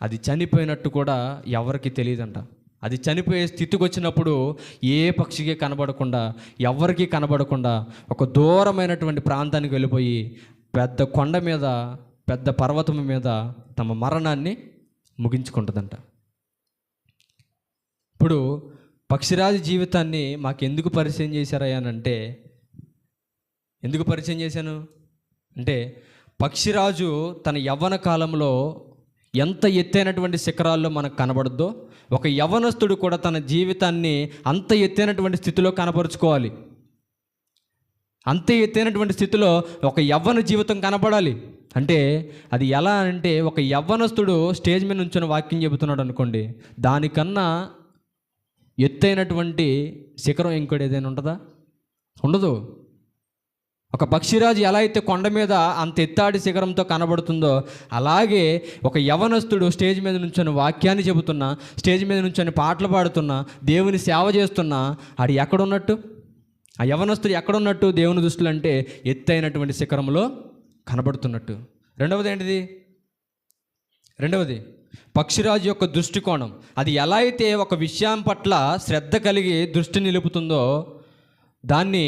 అది చనిపోయినట్టు కూడా ఎవరికి తెలియదంట. అది చనిపోయే స్థితికి వచ్చినప్పుడు ఏ పక్షికి కనబడకుండా, ఎవరికి కనబడకుండా ఒక దూరమైనటువంటి ప్రాంతానికి వెళ్ళిపోయి పెద్ద కొండ మీద, పెద్ద పర్వతం మీద తమ మరణాన్ని ముగించుకుంటుందంట. ఇప్పుడు పక్షిరాజు జీవితాన్ని మాకెందుకు పరిచయం చేశారయ్యానంటే, ఎందుకు పరిచయం చేశాను అంటే, పక్షిరాజు తన యవ్వన కాలంలో ఎంత ఎత్తైనటువంటి శిఖరాల్లో మనకు కనబడద్దో, ఒక యవ్వనస్తుడు కూడా తన జీవితాన్ని అంత ఎత్తైనటువంటి స్థితిలో కనపరుచుకోవాలి. అంతే ఎత్తైనటువంటి స్థితిలో ఒక యవ్వన జీవితం కనపడాలి. అంటే అది ఎలా అంటే, ఒక యవ్వనస్తుడు స్టేజ్ మీద నుంచొని వాక్యం చెబుతున్నాడు అనుకోండి, దానికన్నా ఎత్తైనటువంటి శిఖరం ఇంకోటి ఏదైనా ఉంటుందా? ఉండదు. ఒక పక్షిరాజు ఎలా అయితే కొండ మీద అంత ఎత్తాడి శిఖరంతో కనబడుతుందో, అలాగే ఒక యవనస్తుడు స్టేజ్ మీద నుంచొని వాక్యాన్ని చెబుతున్నా, స్టేజ్ మీద నుంచొని పాటలు పాడుతున్నా, దేవుని సేవ చేస్తున్నా, ఆడు ఎక్కడున్నట్టు? ఆ యవనస్తుడు ఎక్కడున్నట్టు దేవుని దృష్టిలో అంటే ఎత్తైనటువంటి శిఖరంలో కనబడుతున్నట్టు. రెండవది ఏంటిది? రెండవది పక్షిరాజు యొక్క దృష్టికోణం. అది ఎలా అయితే ఒక విషయం పట్ల శ్రద్ధ కలిగి దృష్టి నిలుపుతుందో, దాన్ని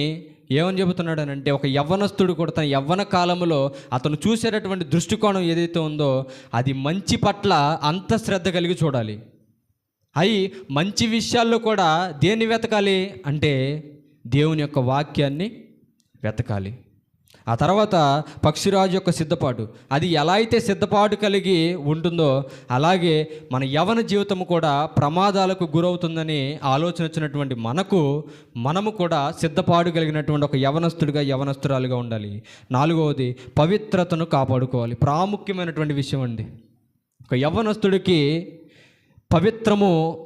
ఏమని చెబుతున్నాడు అని అంటే, ఒక యవ్వనస్తుడు కూడా తన యవ్వన కాలంలో అతను చూసేటటువంటి దృష్టికోణం ఏదైతే ఉందో, అది మంచి పట్ల అంత శ్రద్ధ కలిగి చూడాలి. అవి మంచి విషయాల్లో కూడా దేన్ని వెతకాలి అంటే, దేవుని యొక్క వాక్యాన్ని వెతకాలి. ఆ తర్వాత పక్షిరాజు యొక్క సిద్ధపాటు, అది ఎలా అయితే సిద్ధపాటు కలిగి ఉంటుందో, అలాగే మన యవ్వన జీవితం కూడా ప్రమాదాలకు గురవుతుందని ఆలోచన వచ్చినటువంటి మనము కూడా సిద్ధపాటు కలిగినటువంటి ఒక యవనస్తుడిగా, యవనస్తురాలుగా ఉండాలి. నాలుగవది పవిత్రతను కాపాడుకోవాలి. ప్రాముఖ్యమైనటువంటి విషయం అండి. ఒక యవ్వనస్తుడికి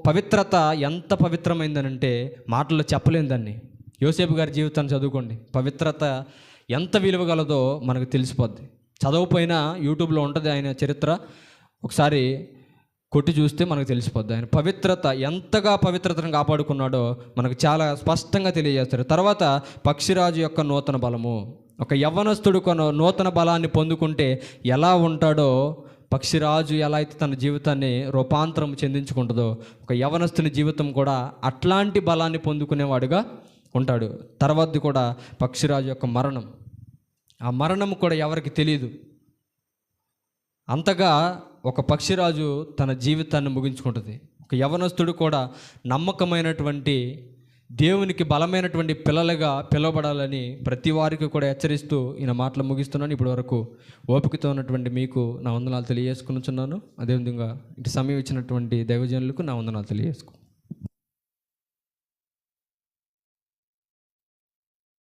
పవిత్రత ఎంత పవిత్రమైందనంటే మాటల్లో చెప్పలేని దాన్ని. యోసేపు గారి జీవితాన్ని చదువుకోండి, పవిత్రత ఎంత విలువ గలదో మనకు తెలిసిపోద్ది. చదవకపోయినా యూట్యూబ్లో ఉంటుంది ఆయన చరిత్ర, ఒకసారి కొట్టి చూస్తే మనకు తెలిసిపోద్ది. ఆయన ఎంతగా పవిత్రతను కాపాడుకున్నాడో మనకు చాలా స్పష్టంగా తెలియజేస్తారు. తర్వాత పక్షిరాజు యొక్క నూతన బలము. ఒక యవ్వనస్తుడు నూతన బలాన్ని పొందుకుంటే ఎలా ఉంటాడో, పక్షిరాజు ఎలా అయితే తన జీవితాన్ని రూపాంతరం చెందించుకుంటుందో, ఒక యవ్వనస్తుని జీవితం కూడా అట్లాంటి బలాన్ని పొందుకునేవాడుగా ఉంటాడు. తర్వాత కూడా పక్షిరాజు యొక్క మరణం. ఆ మరణం కూడా ఎవరికి తెలియదు. అంతగా ఒక పక్షిరాజు తన జీవితాన్ని ముగించుకుంటుంది. ఒక యవనస్తుడు కూడా నమ్మకమైనటువంటి, దేవునికి బలమైనటువంటి పిల్లలుగా పిలువబడాలని ప్రతి వారికి కూడా హెచ్చరిస్తూ ఈయన మాటలు ముగిస్తున్నాను. ఇప్పటి వరకు ఓపికతో ఉన్నటువంటి మీకు నా వందనాలు తెలియజేసుకున్నాను. అదేవిధంగా ఇటు సమయం ఇచ్చినటువంటి దైవజనులకు నా వందనాలు తెలియజేసుకు.